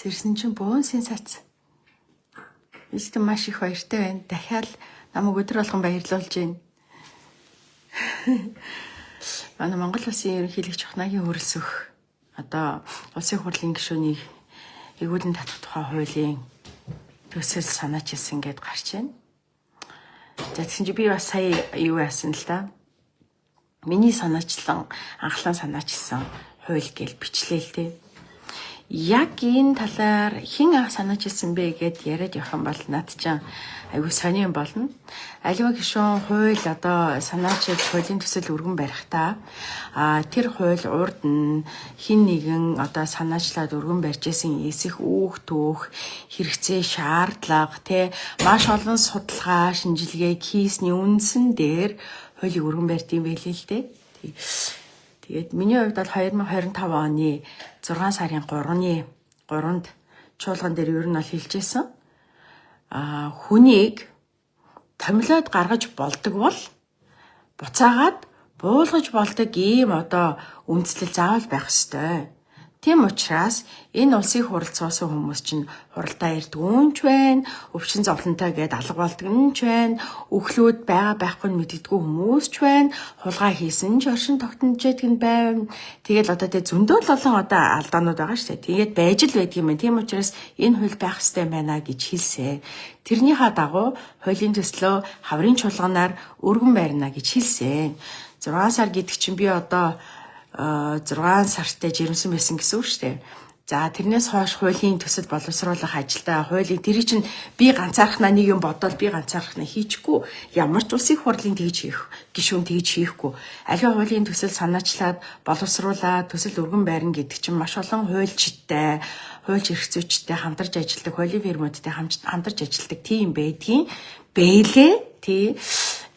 Тэрсэн чинь бөөнсийн сац. Илтэн маш их баяртай байна. Дахиад намайг өдөр болгон баярлуулж байна. Манай Монгол Улсын ерөнхийлөгч Чухнагийн хөрөлсөх одоо улсын хурлын гишүүнийг эгүүлэн татах тухай хуулийн төсөл санаачилсан гэдээ гарч байна. За тэгсэн чи би бас сая юу яасан л да. Миний санаачлан анхлан санаачилсан хууль гэж бичлээ л дээ. Яг энэ талаар хэн санаачилсан бэ гэд яриад явах юм бол над чинь айгүй сонирн болно. Аливаа гишүүн хууль одоо санаачилж хуулийн төсөл өргөн барихтаа тэр хууль урд нь хин нэгэн одоо санаачлаад өргөн барьжсэн эсэх үүх түүх хэрэгцээ шаардлага тэ маш олон судалгаа шинжилгээ хийсний үндсэн дээр хуулийг өргөн барьд юм байлээ л дээ. Тэгээд миний хувьд бол 2025 оны 6 сарын 3-нд чуулган дээр ер нь бол хэлжсэн. Хүнийг томилоод гаргаж болдог бол буцаагаад буулгаж болдог ийм одоо үндслэл заавал байх ёстой. Тийм учраас энэ улсыг хуралцсан хүмүүс чинь хуралдаа ирдгүүнч байна, өвчин зовлонтой гээд алга болдгонч байна, өглөөд байгаа байхгүй нь мэддэггүй хүмүүс ч байна, хулгай хийсэн ч оршин тогтножэйдэг нь байна. Тэгэл одоо тэ зөндөл олон одоо алдаанууд байгаа шүү дээ. Тэгээд байж л байдаг юм байна. Тийм учраас энэ хууль байх ёстой байна гэж хэлсэн. Тэрнийхээ дагуу хуулийн төслөө хаврын чуулганаар өргөн барина гэж хэлсэн. 6 сар гэдэг чинь би одоо 6 сартай жирэмсэн байсан гэсэн үг шүү дээ. За тэрнээс хойш хуулийн төсөл боловсруулах ажилдаа хуулийн тэр чинь би ганцаархнаа нэг юм бодоод би ганцаархнаа хийчихгүй. Ямар ч улсын хурлын тэгж хийх, гишүүн тэгж хийхгүй. Аливаа хуулийн төсөл санаачлаад боловсруулаад төсөл өргөн байрна гэдэг чинь маш олон хуульчтай, хуульч эрх зүйчтэй хамтарч ажилладаг, хуулийн фирмуудтай хамтарч ажилладаг тийм байдгийн бэлээ тий.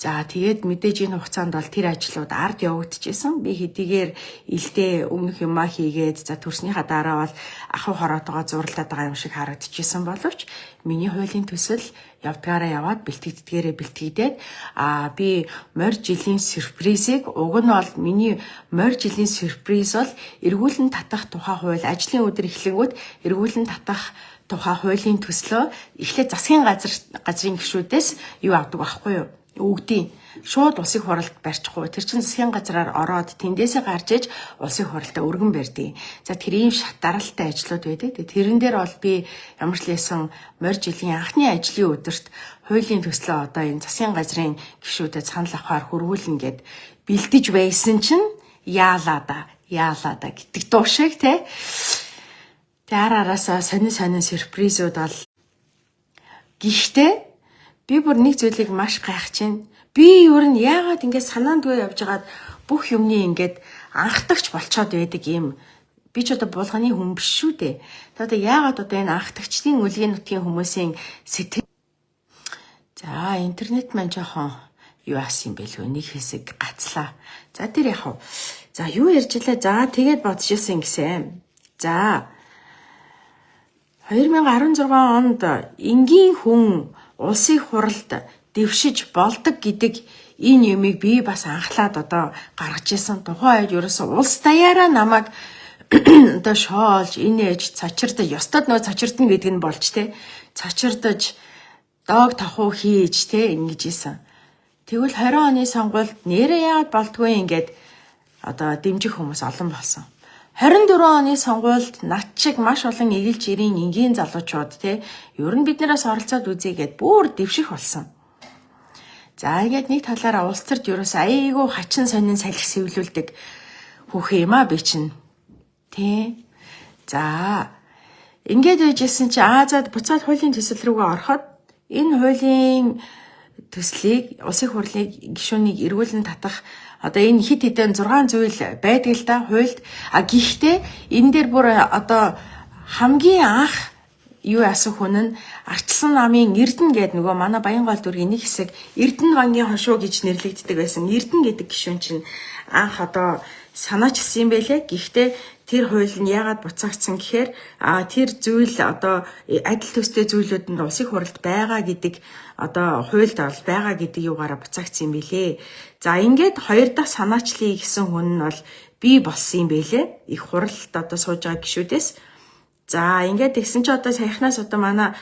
За тэгээд мэдээж энэ хугацаанд бол тэр ажлууд ард явагдчихсан. Би хэдийгээр илдээ өмнөх юмаа хийгээд за төрснийхаа дараа бол ахуй хороотойгоо зурлаад байгаа юм шиг харагдчихсан боловч миний хуулийн төсөл явдгаараа яваад бэлтгэдгээрээ бэлтгэдээд би морь жилийн сюрпризийг уг нь бол миний морь жилийн сюрприз бол эргүүлэн татах тухай хууль ажлын өдөр эхлэнгүүт эргүүлэн татах тухай хуулийн төслөө эхлээд засгийн газрын гишүүдээс юу авдаг байхгүй юу? Өгдөө шууд улсын хурлд барьчихгүй. Тэр чинь засгийн газраар ороод тэндээсээ гарч иж улсын хурлдаа өргөн барьдیں۔ За тэр ийм шатаралтай ажлууд байдаг. Тэрэн дээр бол би ямар ч лээсэн морь жилийн анхны ажлын өдөрт хуулийн төслөө одоо энэ засгийн газрын гишүүдэд санал авахар хөрвүүлнэ гэд бэлдэж байсан чинь яалаа да гэдэг дуу шиг те. Араасаа сонин сюрпризүүд бол гихтээ би бүр нэг зүйлийг маш гайхаж байна. Би ер нь яагаад ингэж санаандгүй явж байгаад бүх юмны ингэж анхдагч болцоод байдаг юм. Би ч одоо булганы хүн биш шүү дээ. Одоо яагаад одоо энэ анхдагчдын үлгийн нутгийн хүмүүсийн сэтгэл за интернет маань жоохон юу аасан юм бэ лөө нэг хэсэг гацлаа. За тэр яах вэ? За юу ярьж илаа? За тэгээд бодчихсон гэсэн. За 2016 онд энгийн хүн улсын хуралд дэвшиж болдог гэдэг энэ юмыг би бас анхлаад одоо гаргаж исэн. Тухайн үед ерөөсөө улс даяараа намайг одоо шоолж, инээж, цачирдаж, ёстод нөө цачирдна гэдэг нь болж те. Цачирдаж, дог тахуу хийж те ингэж исэн. Тэгвэл 20 оны сонгуульд нэрээ яад болдгүй ингээд одоо дэмжих хүмүүс олон болсон. 24 оны сонгуульд над шиг маш олон эгэлж ирийн энгийн залуучууд те ер нь биднээс оролцоод үзьегээд бүр дэвших болсон. За ингээд нэг талаараа улс төрд ерөөс айгүй хачин сонин салхи сэвлүүлдэг хүүхэн юм би чинь те. За ингээд байжсэн чи зад буцаад хуулийн төсөл рүүгээ ороход энэ хуулийн төслийг улсын хурлын гишүүнийг эргүүлэн татах одоо энэ хит хитэн 6 зүйл байдаг л да хуульд. Гэхдээ энэ дээр бүр одоо хамгийн анх юу яасан хүн нь Арчилсан намын Эрдэнэ гэдэг нөгөө манай Баянгол дүүргийн нэг хэсэг Эрдэнэ вангийн хошуу гэж нэрлэгддэг байсан. Эрдэнэ гэдэг гишүүн чинь анх одоо санаачилсан юм байлээ. Гэхдээ тэр хууль нь яагаад буцаагдсан гэхээр тэр зүйл одоо адил төстэй зүйлүүд нь улсын хурлд байгаа гэдэг одоо хуульд бол байгаа гэдэг югаараа буцаагдсан юм билээ. За ингээд хоёр дахь санаачлалыг гэсэн хүн нь бол би болсон юм байлээ. Их хуралд одоо сууж байгаа гишүүдээс. За ингээд тэгсэн чи одоо саяхнаас одоо манай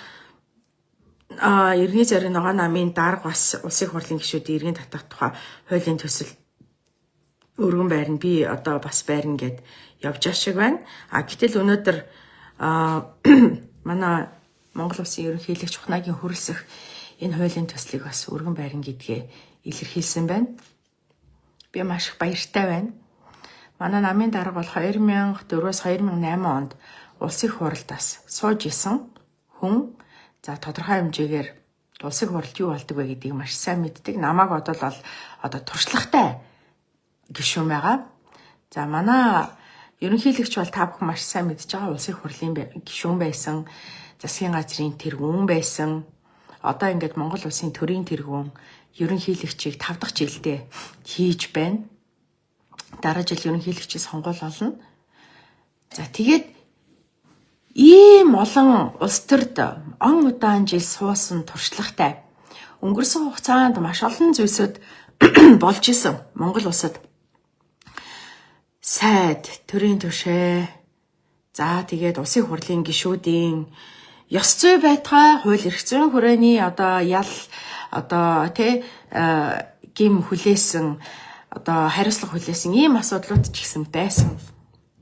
иргэний зориг ногоо намын дарга бас улсын хурлын гишүүд иргэн татах тухай хуулийн төсөл өргөн байрна би одоо бас байрна гэд явж байгаа шиг байна. Гэтэл өнөөдөр манай Монгол Улсын ерөнхийлөгч Ухнагийн хүрэлцэх энэ хуулийн төслийг бас өргөн байрна гэдгээ илэрхийлсэн байна. Би маш их баяртай байна. Манай намын дарга бол 2004-өөс 2008 онд улсын хуралдаас сууж исэн хүн за тодорхой хэмжээгээр улсын хуралд юу болдог вэ гэдгийг маш сайн мэддэг. Намайг бодвол бол одоо туршлагатай гишүүн байгаа. За манай ерөнхийлөгч бол та бүхэн маш сайн мэдж байгаа улсын хурлын гишүүн байсан, засгийн газрын тэргүүн байсан. Одоо ингээд Монгол улсын төрийн тэргүүн ерөнхийлөгчийг 5 дахь жилдээ хийж байна. Дараа жил ерөнхийлөгчийг сонгуул болно. За тэгээд ийм олон улс төрд он удаан жил суусан туршлагатай өнгөрсөн хугацаанд маш олон зүйлсүүд болж исэн Монгол улсад. Сайд, төрийн түвшээ, за тэгээд улсын хурлын гишүүдийн ёс зүй байтугай, хууль эрх зүйн хүрээний одоо ял одоо гим хүлээсэн одоо хариуцлага хүлээсэн ийм асуудлууд ч гэсэн байсан.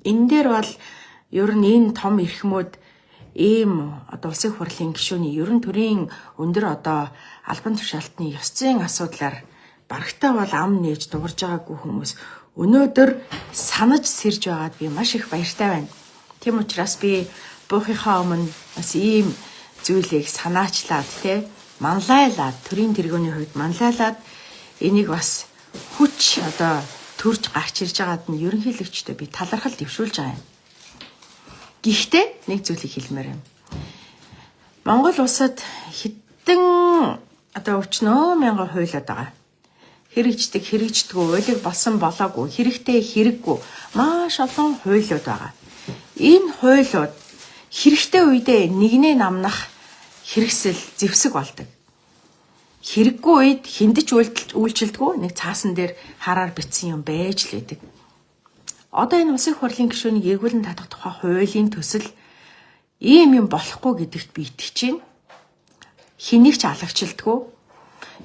Энэ дээр бол ер нь энэ том эрхмүүд ийм одоо улсын хурлын гишүүний ерөн төрийн өндөр одоо албан тушаалтны ёс зүйн асуудлаар барагтаа бол ам нээж дуурж байгаагүй хүмүүс өнөөдөр санаж сэрж байгаад би маш их баяртай байна. Тийм учраас би буухийнхаа өмнө бас ийм зүйлийг санаачлаад манлайлаад төрийн тэргүүний хувьд манлайлаад энийг бас хүч одоо төрж гарч ирж байгаад нь ерөнхийлөгчдөө би талархал дэвшүүлж байгаа юм. Гэхдээ нэг зүйлийг хэлмээр юм. Монгол улсад хэдэн одоо өчнөө мянган хуулиуд байгаа. Хэрэгждэг, хэрэгждэггүй, уйлаг болсон болоогүй, хэрэгтэй, хэрэггүй маш олон хуулиуд байгаа. Энэ хуулиуд хэрэгтэй үедээ нэгнээ намнах хэрэгсэл зэвсэг болдог. Хэрэггүй үед хиндэж үйлчилдэггүй нэг цаасан дээр хараар бичсэн юм байж л байдаг. Одоо энэ улсын хурлын гишүүнийг эргүүлэн татах тухай хуулийн төсөл ийм юм болохгүй гэдэгт би итгэж байна. Хэнийг ч алагчилдэггүй.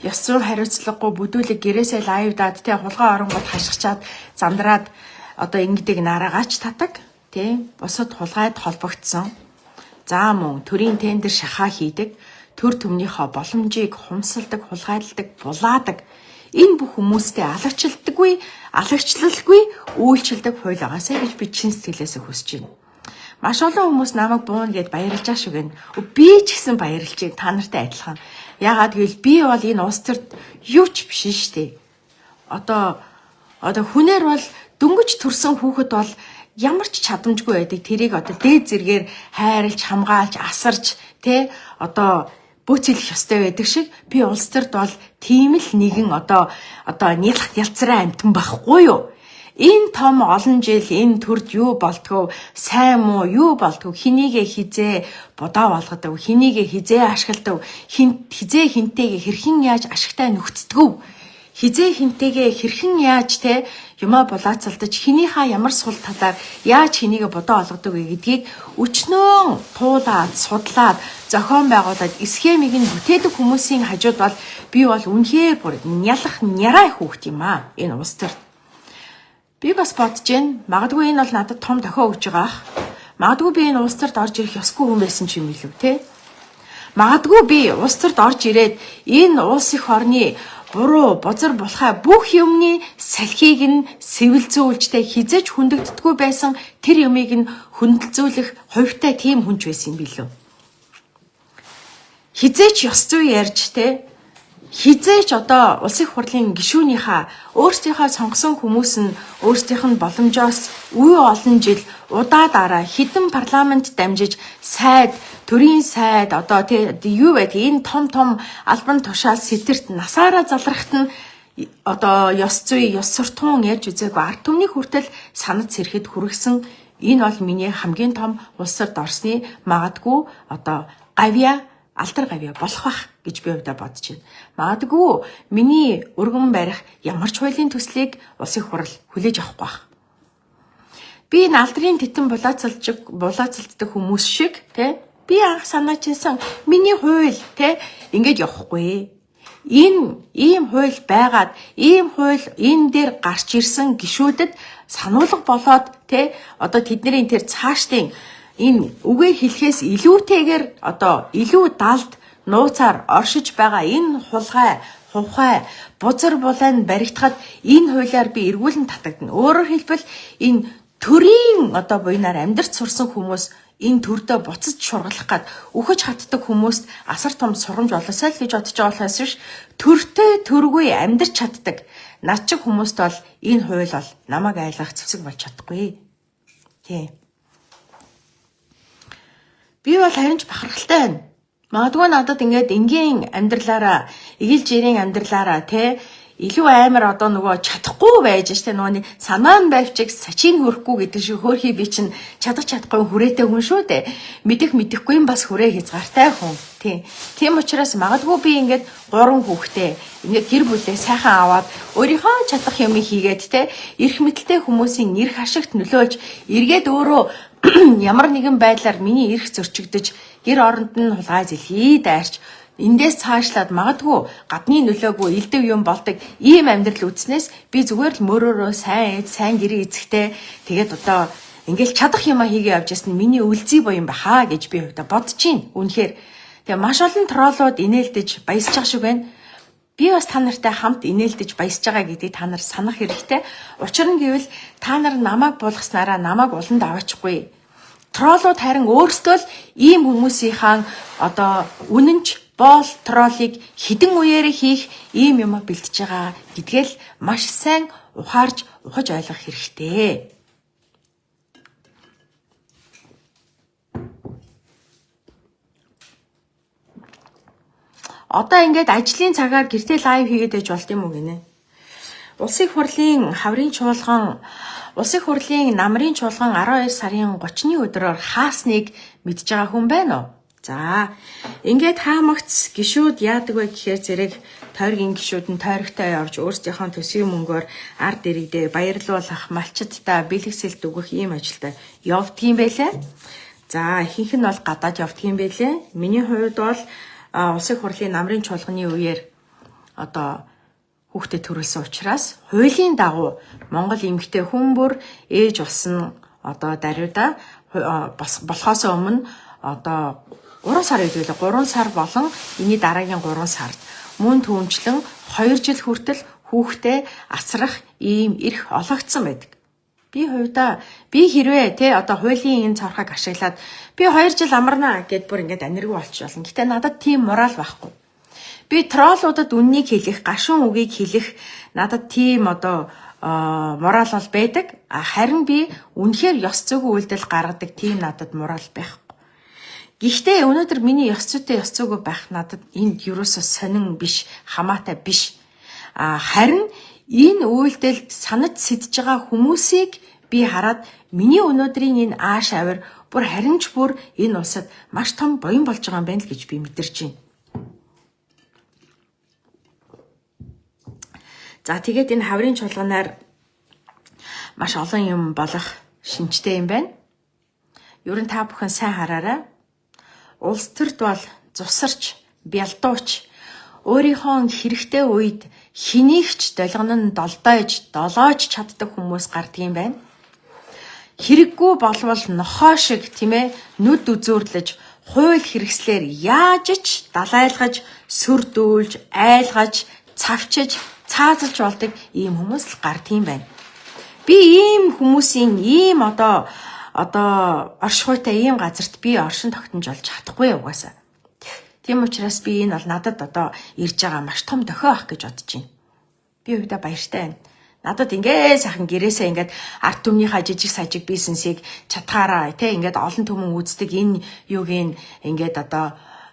Ёс зүйн хариуцлагагүй бүдүүлэг гэрээсээ лайвдаад хулгай оронгод хашгичаад зандраад одоо ингэдэг нараагаач татаг бусад хулгайд холбогдсон. За мөн төрийн тендер шахаа хийдэг, төр төмнийхөө боломжийг хумсалдаг, хулгайдалдаг, булаадаг энэ бүх хүмүүстэй алагчлалгүй үйлчилдэг хууль байгаасай гэж би чин сэтгэлээсээ хүсэж байна. Маш олон хүмүүс намайг буун гэд баярлж байгаа шиг байна. Би ч гэсэн баярлж байна та нартай адилхан. Яагаад гэвэл би бол энэ улс төрд юу ч биш штэ. Одоо хүнээр бол дөнгөж төрсөн хүүхэд бол ямар ч чадамжгүй байдаг. Тэрийг одоо дээд зэргээр хайрлж, хамгаалж, асарж одоо бөөцөлөх ёстой байдаг шиг би улс төрд бол тийм л нэгэн одоо нийлх ялцраа амтан байхгүй юу? Энэ том олон жил энэ төрд юу болтгоо, сайн муу юу болтгоо, хинийгээ хизээ бодоо болгодог, хинийгээ хизээ ашигладаг, хизээ хинтэйгээ хэрхэн яаж ашигтай нөхцдөг, хизээ хинтэйгээ хэрхэн яаж юмаа булаацалдаж, хинийхаа ямар сул талаар яаж хинийгээ бодоо олгодог вэ гэдгийг өчнөө туулаад, судлаад, зохион байгуулад схемийг нь бүтээдэг хүмүүсийн хажууд бол би бол үнэхээр бүр няраа их хүүхд юм аа энэ улс төрд. Би бас бодож байна. Магадгүй энэ бол надад том дохио өгж байгаа ах. Магадгүй би энэ улс төрд орж ирэх ёсгүй хүн байсан ч юм илүү Магадгүй би улс төрд орж ирээд энэ улс их орны буруу, бузар булхай бүх юмны салхийг нь сэвэлзүүлжтэй хизэж хүндэгддэггүй байсан тэр юмыг нь хүндэлзүүлэх хувьтай тийм хүнч байсан юм билүү. Хизээч ёс зүй ярьж хизээч одоо улсын хурлын гишүүнийхээ өөрсдийнхөө сонгосон хүмүүс нь өөрсдийнх нь боломжоос үе олон жил удаадараа хідэн парламент дамжиж сайд, төрийн сайд одоо юу байдаг энэ том албан тушаал сэтэрт насаараа залрахт нь одоо ёс зүй, ёс суртахуун ярьж үзээгүй ард түмний хүртэл санад сэрхэд хүргэсэн энэ бол миний хамгийн том улс төрд орсны магадгүй одоо алдар гавья болох бах гэж би өвдө бодож байна. Магадгүй миний өргөн барих ямар ч хуулийн төслийг улсын хурал хүлээж авахгүй бах. Би налдрын титэн булаацалддаг хүмүүс шиг тий би анх санаачилсан миний хууль тий ингэж явахгүй. Ийм хууль байгаад ийм хууль энэ дээр гарч ирсэн гишүүдэд сануулга болоод тий одоо тэдний тэр цаашдын энэ үгээр хэлэхээс илүүтэйгээр одоо илүү далд нууцаар оршиж байгаа энэ хувхай бузар булан баригдахад энэ хуулиар би эргүүлэн татагдана. Өөрөөр хэлбэл энэ төрийн одоо буйнаар амьдрч сурсан хүмүүс энэ төрдөө буцаж шургалах гад үхэж хатдаг хүмүүст асар том сургамж болоосай л гэж бодож байгаа болохоос биш төртэй төргүй амьдрч чаддаг над чиг хүмүүст бол энэ хууль бол намайг айлгах зэвсэг болж чадахгүй. Тий. Би бол харин ч бахархалтай байна. Магадгүй надад ингээд энгийн амьдралаараа, эгэл жирийн амьдралаараа тий илүү амар одоо нөгөө чадахгүй байж штэ нөгөө санаа нь байвчиг сачийг хөрөхгүй гэдэг шиг хөөрхий би чинь чадахгүй хүрээтэй хүн шүү дээ. Мэдэхгүй юм бас хүрээ хязгаартай хүн. Тийм учраас магадгүй би ингээд 3 хүүхдээ ингээд гэр бүлээ сайхан аваад өөрийнхөө чадах юм хийгээд те эрх мэдэлтэй хүмүүсийн эрх ашигт нөлөөлж эргээд өөрөө ямар нэгэн байдлаар миний эрх зөрчигдөж гэр оронд нь хулгай зэлхий дайрч эндээс цаашлаад магадгүй гадны нөлөөгүй элдэв юм болдог ийм амьдрал үзнээс би зүгээр л мөрөөрөө сайн гэрээ эзэхтэй тэгээд одоо ингээл чадах юма хийгээ явж ясна миний үлзий боём баха гэж би хувьдаа бодож байна. Үнэхээр тэгээ маш олон троллууд инээлдэж баясаж байгаа шиг байна. Би бас та нартай хамт инээлдэж баясаж байгаа гэдгийг та нар санах хэрэгтэй. Учир нь гэвэл та нар намайг булгаснараа намайг уланд аваачихгүй. Троллууд харин өөрсдөө л ийм хүмүүсийнхаа одоо үнэнч боол троллыг хідэн үеэрээ хийх ийм юм бэлтэж байгаа гэдгээл маш сайн ухаж ойлгох хэрэгтэй. Одоо ингээд ажлын цагаар гэртээ лайв хийгээд байж болт юм уу гинэ. Улсын хурлын намрын чуулган 12 сарын 30-ны өдрөөр хаасныг мэдж байгаа хүн байна уу? За, ингээд хаамагц гişүүд яадаг вэ гэхээр зэрэг тойргийн гişүүд нь тойрогтой явж өөрсдийнхөө төсвийн мөнгөөр ард иргэдээ баярлуулах, малчдаа бэлгэсэлт өгөх ийм ажилдаа явдгийм байлаа. За, ихэнх нь бол гадаад явдгийм байлаа. Миний хувьд бол улсын хурлын намрын чуулганы үеэр одоо хүүхдэд төрүүлсэн учраас хуулийн дагуу Монгол эмэгтэй хүн бүр ээж болсон одоо даруйда болохоос өмнө одоо 3 сар хэдүүлээ 3 сар болон энэний дараагийн 3 сард мөн түүнчлэн 2 жил хүртэл хүүхдээ асрах ийм эрх олгогдсон байдаг. Би хувьдаа би хэрвээ одоо хуулийн энэ цорхыг ашиглаад би 2 жил амарна гэд бүр ингээд аниргүй болчих болно. Гэтэ надад тийм морал байхгүй. Би троллуудад үннийг хэлэх, гашуун үгийг хэлэх надад тийм морал бол байдаг. Харин би үнэхээр ёс зүйн үйлдэл гаргадаг тийм надад морал байхгүй. Гэхдээ өнөөдөр миний ёс зүйтэй ёс зүйгүй байх надад энд юусоо сонин биш, хамаатай биш. Харин энэ үйлдэлд санаж сэтж байгаа хүмүүсийг би хараад миний өнөөдрийн энэ ааш авир бүр харин ч бүр энэ улсад маш том буян болж байгаа юм байна л гэж би мэдэрч байна. За тэгээд энэ хаврын чуулганаар маш олон юм болох шинжтэй юм байна. Ер нь та бүхэн сайн хараарай. Улс төрд бол зусарч, бялдууч, өөрийнхөө хэрэгтэй үед хэнийгч долгон нь долоож чаддаг хүмүүс гардгийн байна. Хэрэггүй болвол нохоо шиг нүд үзүүрлэж, хууль хэрэгслэр яаж ч далайлгаж, сүрдүүлж, айлгаж, цавчиж, цаазалж болдог ийм хүмүүс л гардгийн байна. Би ийм хүмүүсийн ийм оршихуйтай ийм газарт би оршин тогтнож олж чадахгүй угаасаа. Тийм учраас би энэ бол надад ирж байгаа маш том дохио ах гэж бодож байна. Би хувьдаа баяртай байна. Надад ингээд сайхан гэрээсээ ингээд арт түмнийхээ жижиг сажиг бизнесийг чатгаараа ингээд олон түмэн үздэг энэ юуг ингээд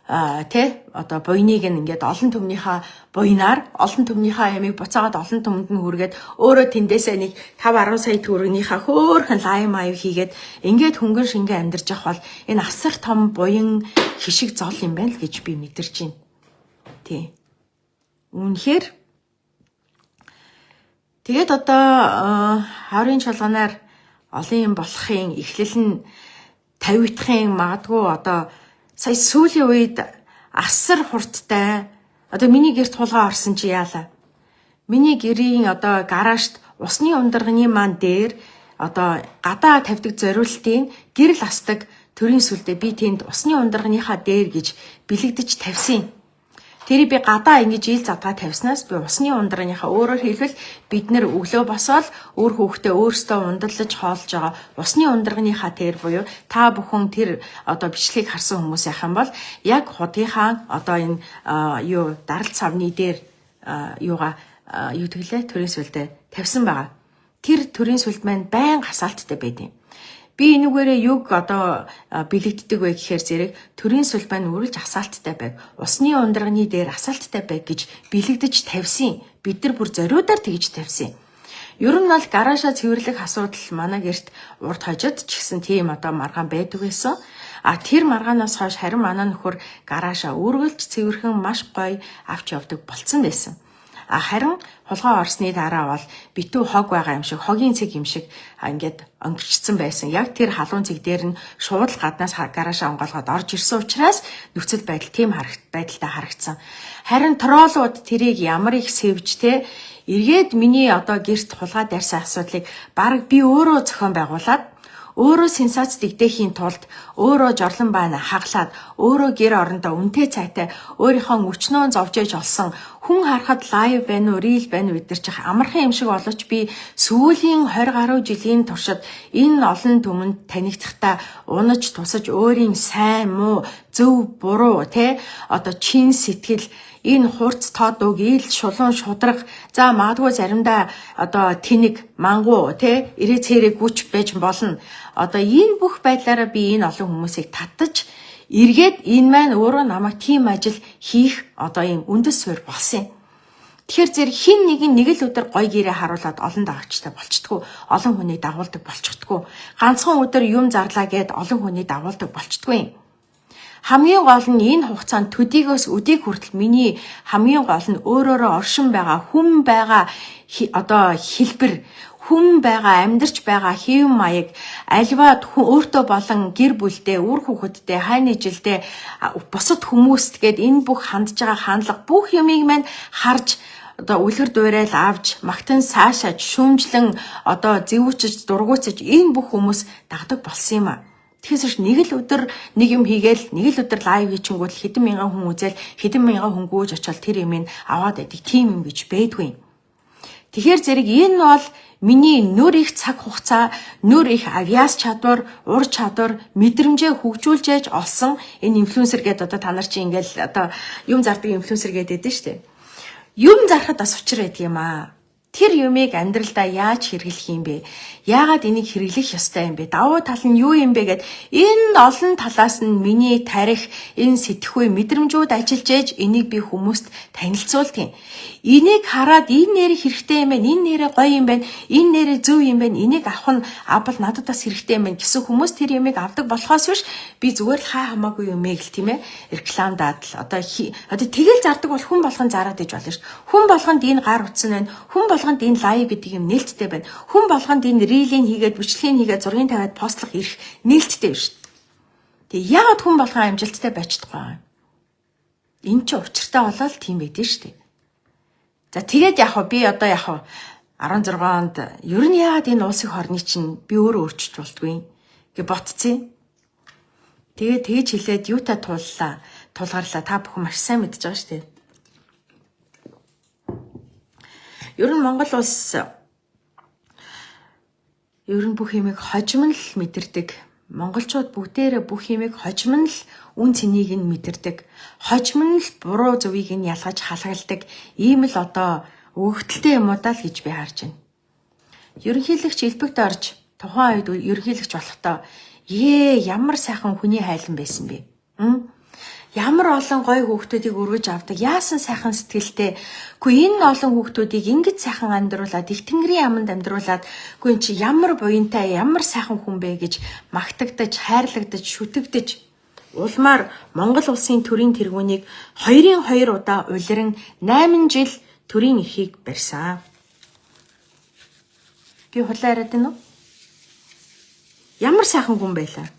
буйныг ингээд олон түмнийхээ буйнаар олон түмнийхээ ямиг буцаагаад олон түмэнд нь хүргээд өөрөө тэндээсээ нэг 5-10 сая төгрөгнийхээ хөөхөн лайв маяг хийгээд ингээд хөнгөн шингээ амьдарч явах бол энэ асар том буян хишиг зол юм байна л гэж би мэдэрч байна. Тий. Үнэхээр тэгээд хаврын чуулганаар олон юм болохын эхлэл нь 50-ийн магадгүй одоо сая сүүлийн үед асар хурдтай одоо миний гэрт хулгай орсон чи яалаа. Миний гэрийн одоо гараажт усны ундрагны маань дээр одоо гадаа тавьдаг зориултын гэрэл асдаг төрийн сүлдээ би тэнд усны ундрагныхаа дээр гэж бэлэгдэж тавьсан. Тэрийг би гадаа ингэж ил задгаа тавьснаас би усны ундрагныхаа өөрөөр хэлбэл бид нэр өглөө босоод өөр хүүхдээ өөрсдөө ундалж хоолж байгаа усны ундрагныхаа тэр буюу та бүхэн тэр одоо бичлэгийг харсан хүмүүс яхах юм бол яг худгийнхаа одоо энэ даралт савны дээр юу тэглээ төрийн сүлдээ тавьсан байгаа. Тэр төрийн сүлд маань байнга хасаалттай байдیں۔ Би энүүгээрээ юг одоо бэлэгддэг вэ гэхээр зэрэг төрийн сүлд маань үргэлж асаалттай байг. Усны ундрагны дээр асаалттай байг гэж бэлэгдэж тавьсан. Бид нар бүр зориудаар тэгж тавьсан. Ер нь бол гараашаа цэвэрлэх асуудал манай гэрт урд хожид ч гэсэн тийм одоо маргаан байдаг байсан. Тэр маргаанаас хойш харин манай нөхөр гараашаа үргэлж цэвэрхэн маш гоё авч явдаг болцсон байсан. Харин хулгай орсны дараа бол битүү хог байгаа юм шиг, хогийн цэг юм шиг ингээд өнгөрчсөн байсан. Яг тэр халуун цэг дээр нь шууд л гаднаас гараашаа онгоолгоод орж ирсэн учраас нөхцөл байдал тийм байдалтай харагдсан. Харин троллууд тэрийг ямар их сэвжтэй эргээд миний одоо гэрт хулгай дайрсан асуудлыг баг би өөрөө зохион байгуулад өөрөө сенсац дэгдэхийн тулд өөрөө жорлон байна хаглаад өөрөө гэр орондоо үнэтэй цайтай өөрийнхөө өчнөө зовжээж олсон хүн харахад лайв байна уу рил байна уу бид нар чих амархан юм шиг боловч би сүүлийн 20 гаруй жилийн туршид энэ олон түмэнд танигдахдаа унаж тусаж өөрийн сайн муу зөв буруу одоо чин сэтгэл энэ хурц тод үг ил шулуун шудраг за магадгүй заримдаа одоо тэнэг мангуу ирээ цэрэг хүч байж болно. Одоо энэ бүх байдлаараа би энэ олон хүмүүсийг татаж эргээд энэ маань өөрөө намайг тийм ажил хийх одоо ийм үндэс суурь болсон юм. Тэгэхээр зэрэг хин нэг л өдөр гой гэрээ харуулад олон дагагчтай болчтгоо олон хүнийг дагуулдаг болчихдгоо ганцхан өдөр юм зарлаа гэд олон хүнийг дагуулдаг болчтгоо юм. Хамгийн гол нь энэ хугацаанд төдийгөөс өдийг хүртэл миний хамгийн гол нь өөрөөрөө оршин байгаа хүн байгаа одоо хэлбэр хүн байгаа амьдарч байгаа хэв маяг альва өөртөө болон гэр бүлдээ үр хүүхэдтэй хайны жилдээ бусад хүмүүст гээд энэ бүх хандж байгаа хандлага бүх юмыг мань харж одоо үлгэр дуурайл авч магтан саашааж шүүмжлэн одоо зэвүүчж дургуйцаж энэ бүх хүмүүс дагдаг болсон юм а. Тэгэхээр нэг л өдөр нэг юм хийгээл нэг л өдөр лайв хийчихэнгүүт хэдэн мянган хүн үзэл хэдэн мянган хүн гүйж очивол тэр юм аваад байдаг тийм юм гэж байдгүй. Тэгэхээр зэрэг энэ бол миний нөр их цаг хугацаа, нөр их авиас чадвар, ур чадвар, мэдрэмжээ хөгжүүлж олсон энэ инфлюенсер гэдэг одоо та нар чи ингээл одоо юм зардаг инфлюенсер гэдэг дээ шүү дээ. Юм зарахад бас учир байдаг юм аа. Тэр юмыг амьдралдаа яаж хэрэглэх юм бэ? Яагаад энийг хэрэглэх ёстой юм бэ? Давуу тал нь юу юм бэ гэд энэ олон талаас нь миний тарих, энэ сэтгхүй мэдрэмжүүд ажиллаж ээж энийг би хүмүүст танилцуулдаг юм. Энийг хараад энэ нэр хэрэгтэй юм байна, энэ нэрээ гоё юм байна, энэ нэрээ зөв юм байна, энийг авах нь авбал надад бас хэрэгтэй юм байна гэсэн хүмүүс тэр юмыг авдаг болохоос биш би зүгээр л хаа хамаагүй юмэг л тийм ээ рекламдаад л одоо тэгэл зардаг бол хүн болгон зараад иж болно ш. Хүн болгонд энэ гар утсан байна. Хүн болгонд энэ лайв гэдэг юм нээлттэй байна. Хүн болгонд энэ рилийг хийгээд бичлэгийг хийгээд зургийг тавиад постлох ирэх нээлттэй байна шүү. Тэг яагаад хүн болгон амжилттай байж чадахгүй? Энэ ч учиртай болол тийм байдэн шүү. За тэгээд би одоо 16 онд ер нь яагаад энэ улсын хорны чинь би өөрөө өөрчилж болтгүй гэ ботцیں۔ Тэгээд тэгж хэлээд юутай тулгаарлаа та бүхэн маш сайн мэдж байгаа шүү дээ. Ер нь Монгол улс ер нь бүх юмыг хожим л мэдэрдэг. Монголчууд бүгдээрээ бүх юмыг хожим л үн цэнийг нь мэдэрдэг. Хожим л буруу зөвийг нь ялгаж халагладаг. Ийм л одоо өгөгдөлтэй юм уу даа л гэж би харж байна. Ерөнхийлөгч элбэгт орж тухайн үед ерөнхийлөгч болохдоо ямар сайхан хүний хайлан байсан бэ? Ямар олон гоё хүүхдүүдийг өргөж авдаг. Яасан сайхан сэтгэлтэй. Энэ олон хүүхдүүдийг ингэж сайхан амьдруулад, их тэнгэрийн аманд амьдруулад, энэ чи ямар буянтай, ямар сайхан хүн бэ гэж магтагдаж, хайрлагдаж, шүтэгдэж улмаар Монгол улсын төрийн тэргүүнийг 2-2 удаа улиран 8 жил төрийн эрхийг барьсан. Би хулаа яриад байна уу? Ямар сайхан хүн байлаа.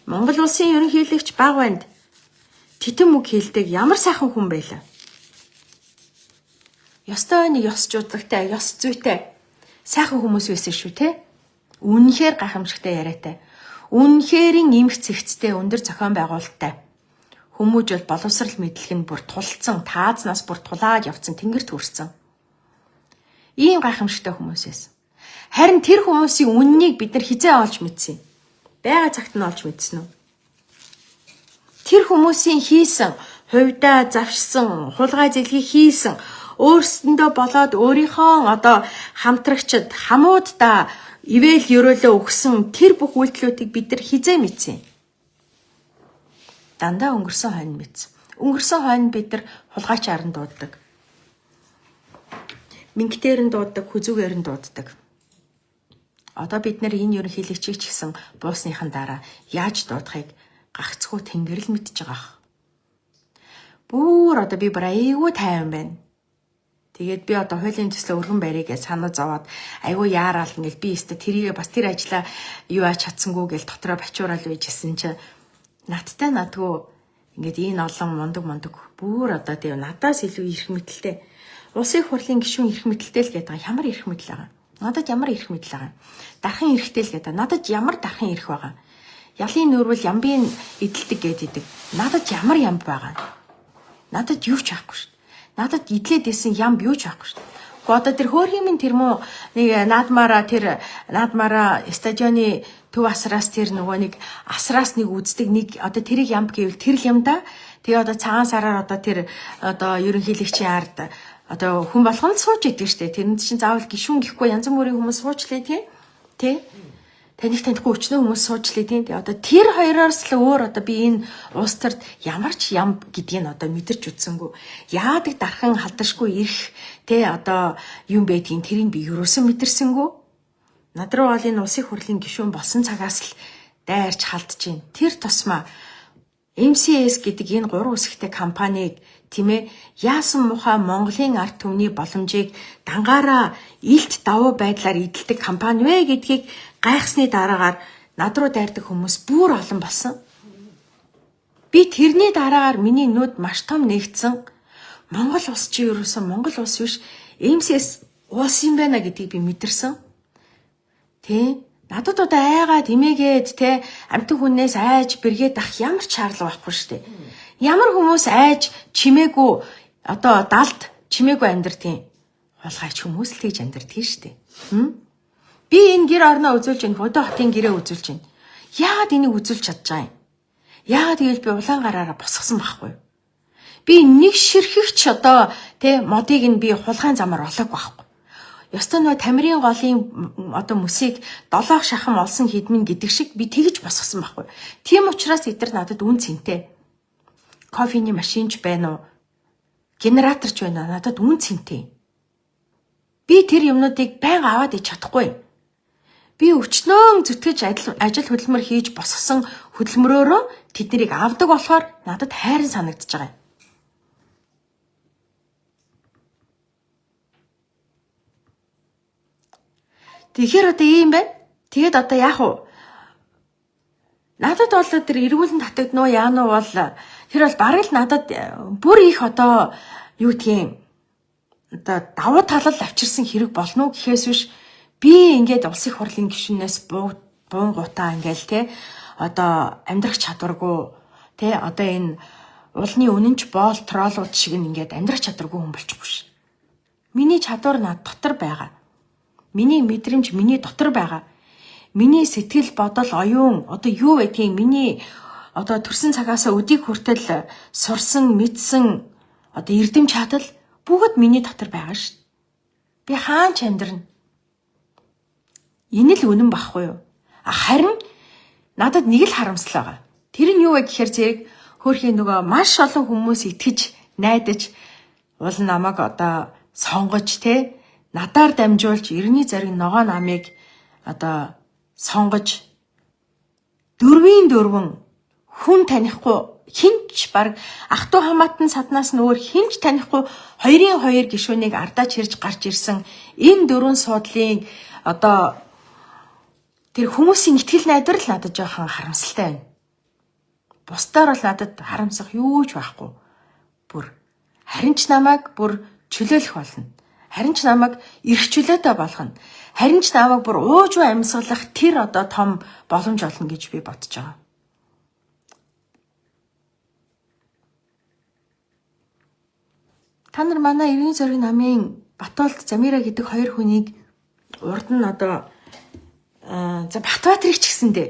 Монгол улсын ерөнхийлөгч Багбанд титэм үг хэлдэг ямар сайхан хүн байлаа. Ёстой нэг ёс жуудлагтай, ёс зүйтэй сайхан хүмүүс байсан шүү те. Үнэхээр гайхамшигтай яриатай. Үнэхэрийн эмх цэгцтэй өндөр зохион байгуулалттай. Хүмүүж бол боловсрал мэдлэг нь бүр тулцсан, таазнаас бүр тулаад явцсан, тэнгэрт хүрсэн. Ийм гайхамшигтай хүмүүс байсан. Харин тэр хүмүүсийн үннийг бид нар хизээ олж мэдсэн. Бага цагт нь олж мэдсэн үү? Тэр хүмүүсийн хийсэн, хувьдаа завшсан, хулгай зэлгийг хийсэн, өөрсөндөө болоод өөрийнхөө одоо хамтрагчид, хамуудаа ивэл ёроолоо өгсөн тэр бүх үйлдэлүүдийг бид нар хизээ мэдсэн. Дандаа өнгөрсөн хойно мэдсэн. Өнгөрсөн хойно бид нар хулгайчаар нь дууддаг. Мингтээр нь дууддаг, хүзүүгээр нь дууддаг. Одоо бид нар энэ ерөнхийлөгчийг ч гэсэн буусныхан дараа яаж дуудахыг гагцхүү тэнгэр л мэдж байгаа. Бүр одоо би бүр айгүй тайван байна. Тэгээд би одоо хуулийн төслийн өргөн барийг санаа зовоод айгүй яараал ингээл би өстө тэрийг бас тэр ажлаа юу ач чадсангүй гэл дотроо бачуурал үйжсэн чинь надтай надгүй ингээд энэ олон мундаг бүр одоо тийм надаас илүү эрх мэдэлтэй. Улсын хурлын гишүүн эрх мэдэлтэй л гэдэг ямар эрх мэдэл байгаа. Надад ямар эрх мэдэл байгаа. Дархан эрхтэй л гэдэг. Надад ямар дархан эрх байгаа. Ялын нүүрвэл ямбын эдэлдэг гэдэг. Надад ямар ямб байгаа. Надад юу ч байхгүй шүү. Надад идлээд исэн ямб юу ч байхгүй шүү. Одоо тэр хөөрхийн минь тэр муу нэг наадмаараа стадионы төв асраас тэр нөгөө нэг асраас нэг үздэг нэг одоо тэрийг ямб гэвэл тэр л юм да. Тэгээ одоо цагаан сараар одоо тэр одоо ерөнхийлөгчийн ард одоо хүн болгонд сууж идэг штэ. Тэрэнд чинь заавал гишүүн гэхгүй янз бүрийн хүмүүс суучлаа тий. Таних танихгүй өчнөө хүмүүс суучлаа тий. Одоо тэр хоёроос л өөр одоо би энэ улс төрд ямар ч ям гэдгийг одоо мэдэрч үтсэнгүү. Яадаг дархан халдашгүй ирэх тий одоо юм байдгийг тэрийг би юусэн мэдэрсэнгүү. Над руу бол энэ улсын хурлын гишүүн болсон цагаас л дайрч халдж байна. Тэр тусмаа MCS гэдэг энэ 3 үсэгтэй компаниг тийм ээ яасан мухай Монголын ард түмний боломжийг дангаараа илт давуу байдлаар эдэлдэг компани вэ гэдгийг гайхсны дараагаар над руу дайрдаг хүмүүс бүр олон болсон. Би тэрний дараагаар миний нүд маш том нэгдсэн. Монгол улс чи юусэн Монгол улс биш MCS улс юм байна гэдгийг би мэдэрсэн. Тэ надад одоо айгаад имээгээд те амтан хүнээс айж бэргээд ах ямар ч шаардлага байхгүй шүү дээ. Ямар хүмүүс айж чимээгүй одоо далд чимээгүй амьдртیں۔ Хулгайч хүмүүс л тэгж амьдртیں шүү дээ. Би энэ гэр орноо үзүүлж байна. Бодо хотын гэрээ үзүүлж байна. Яагаад энийг үзүүлж чадж байгаа юм? Яагаад гэвэл би улаан гараараа босгосон байхгүй. Би нэг ширхэгч одоо те модыг нь би хулгайн замаар олоог байхгүй. Ёстой нөө тамирын голын одоо mëсийг 7 шахам олсон хідмэн гэдэг шиг би тэгж босгосон байхгүй. Тийм учраас эдгээр надад үн цэнтэй. Кофений машинч байна уу? Генераторч байна уу? Надад үн цэнтэй. Би тэр юмнуудыг байнга аваад ич чадахгүй. Би өчнөө зүтгэж ажил хөдөлмөр хийж босгосон хөдөлмөрөөрөө тэднийг авдаг болохоор надад хайрын санагдаж байгаа юм. Тэгэхээр одоо ийм байна. Тэгээд одоо яах вэ? Надад бол тэр эргүүлэн татагднуу яануу бол тэр бол бараг л надад бүр их одоо юу гэдгийг одоо давуу талал авчирсан хэрэг болно уу гэхээс биш би ингээд улсын хурлын гишүүнээс буунгуудаа ингээл те одоо амьдрах чадваргүй те одоо энэ улны үнэнч боол троллууд шиг ингээд амьдрах чадваргүй хүн болчихгүй ш. Миний чадвар над дотор байгаа. Миний мэдрэмж миний дотор байгаа. Миний сэтгэл бодол оюун одоо юу байдгийг миний одоо төрсэн цагаасаа өдийг хүртэл сурсан мэдсэн одоо эрдэм чадал бүгд миний дотор байгаа шүү. Би хаач амьдрна. Энэ л үнэн багхгүй юу? Харин надад нэг л харамсал байгаа. Тэр нь юу вэ гэхээр зэрэг хөөрхийн нөгөө маш олон хүмүүс итгэж найдаж уул намайг одоо сонгож те надаар дамжуулж эртний зариг ногоо намыг одоо сонгож дөрвөн хүн танихгүй хинч баг ах トゥ хамаатан саднаас нөөр хинч танихгүй 2-2 гишүүнийг ардаач хэрж гарч ирсэн энэ 4 суудлын одоо Тэр хүмүүсийн итгэл найдвар л надад жоохон харамсалтай байна. Бусдаар бол надад харамсах юу ч байхгүй. Бүр харин ч намайг бүр чөлөөлөх болно. Харин ч намайг эрх чөлөөтэй болгоно. Харин ч намайг бүр уужуу амьсгалах тэр одоо том боломж олно гэж би бодож байгаа. Та нар манай Эргэн зөргийн намын Батуулд Замира гэдэг хоёр хүнийг урд нь одоо Батбаатарыг ч гэсэндээ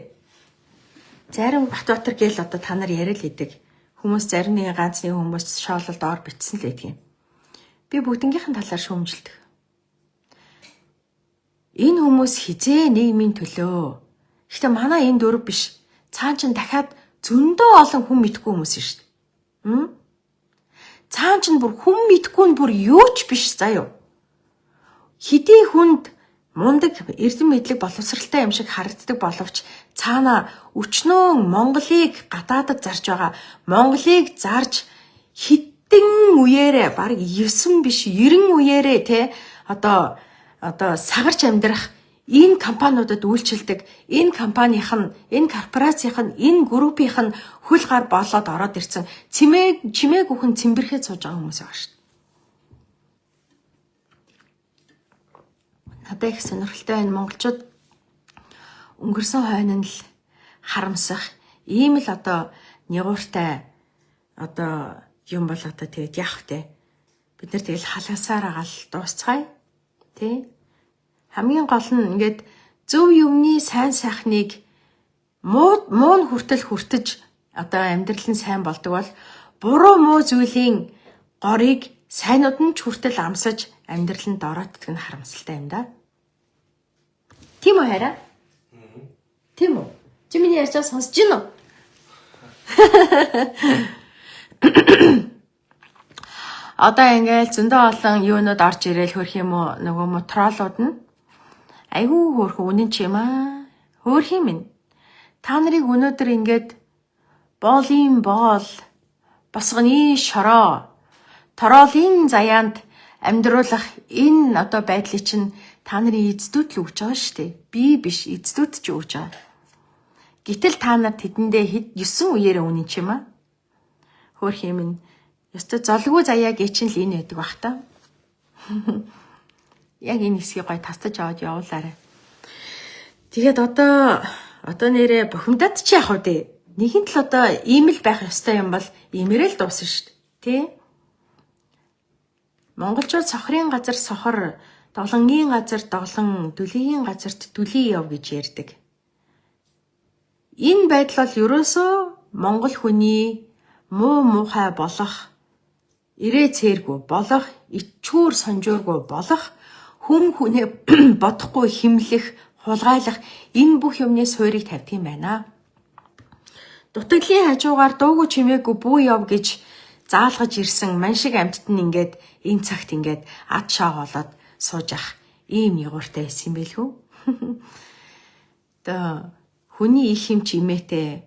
зарим Батбаатар гээл одоо та нар яриад л идэг. Хүмүүс зарим нэгэн ганц нэг хүмүүс шоололд ор битсэн л байдаг юм. Би бүгднгийнхэн талаар шүүмжилдэг. Энэ хүмүүс хизээ нийгмийн төлөө. Гэхдээ манай энэ дөрв биш. Цаан чин дахиад зөндөө олон хүн мэдгүй хүмүүс шүү дээ. Цаан чин бүр хүн мэдгүй нь бүр юу ч биш заяа. Хэдий хүнд мундаг эрдэм мэдлэг боловсралтай юм шиг харагддаг боловч цаана өчнөө Монголыг гадаадд зарж байгаа. Монголыг зарж хитэн үеэрээ баг 9 биш 90 үеэрээ те одоо сагарч амьдрах энэ компаниудад үйлчилдэг энэ компанийн энэ корпорацийн энэ группийн хөл гар болоод ороод ирсэн чимээг бүхэн цэмбэрхээ сууж байгаа хүмүүс байгаа шүү дээ. Надад их сонирхолтой байна. Монголчууд өнгөрсөн хойно л харамсах ийм л одоо нягууртай одоо юм бол одоо тэгээд яах вэ? Бид нар тэгэл халаасаар агаал дуусцгаая. Тэ? Хамгийн гол нь ингээд зөв юмны сайн сайхныг муу нь хүртэж одоо амьдрал нь сайн болдог бол буруу муу зүйлийн горыг сайнуд нь ч хүртэл амсаж амьдрал нь дороотдаг нь харамсалтай юм да. Тийм үү хараа? Тийм үү? Чи миний ярьж байгаа сонсож байна уу? Одоо ингээл зөндөө олон юунууд орж ирээл хөрх юм уу нөгөө мотролууд нь айгүй хөөрхөн үнэн ч юм аа. Хөөрх юм ин. Та нарыг өнөөдөр ингээд боолын боол босгоны шороо тороолын заяанд амьдруулах энэ одоо байдлыг чинь та нарын эцдүүд л өгч байгаа шүү дээ. Би биш эцдүүд ч өгч байгаа. Гэтэл та нар тэдэндээ 9 үеэрээ үнэн ч юм аа. Хөөрх юм ин. Ёстой золгүй заяа гэчин л энэ байдаг бах та. Яг энэ хэсгийг гой тастаж аваад явуулаарай. Тэгээд одоо нэрээ бухимдаад чи яах вэ? Нэгэнт л одоо ийм л байх ёстой юм бол иймэрэл дуусна шүү дээ. Тэ? Монголчууд сохрын газар сохор, доглонгийн газар доглон, дүлгийн газарт дүлий яв гэж ярьдаг. Энэ байдал бол ерөөсөө монгол хүний муу муухай болох ирээ цээргүй болох, ичүүр сонжооргүй болох, хүм хүнээ бодохгүй химлэх, хулгайлах энэ бүх юмны суурийг тавьдаг юм байна. Дутагдлын хажуугаар дуугүй чимээгүй бүү яв гэж заалгаж ирсэн маншиг амьтад нь ингээд энэ цагт ингээд ад шаа болоод сууж ах ийм ягууртай байсан юм байлгүй. Одоо хүний их юм чимээтэй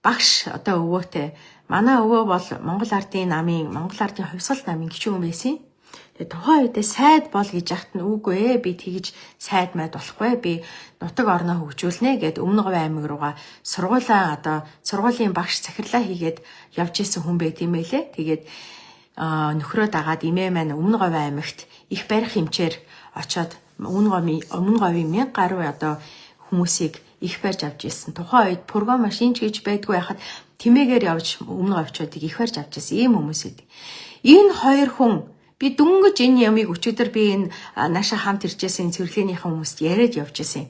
багш одоо өвөөтэй манай өвөө бол Монгол Ардын хувьсгал намын гишүүн хүн байсан. Тэгээ тухайн үедээ сайд бол гэж яхад нь үгүй ээ би тэгж сайд майд болохгүй би нутаг орноо хөгжүүлнэ гэд Өмнө Говь аймаг руугаа сургуулийн багш захирлаа хийгээд явж исэн хүн байт юм байлээ. Тэгээд нөхрөө дагаад эмээ маань Өмнө Говь аймагт их барих хэмчээр очоод Өмнө Говийн 1000 гаруй одоо хүмүүсийг их барьж авч ирсэн. Тухайн үед пурга машин ч гэж байдгүй байхад тэмээгээр явж Өмнө Говьчуудыг их барьж авч ирсэн ийм хүмүүс эд. Энэ хоёр хүн би дөнгөж энэ ямыг өчигдөр би энэ наашаа хамт иржсэн цэвэрлэгийнхээ хүмүүст яриад явж ирсэн.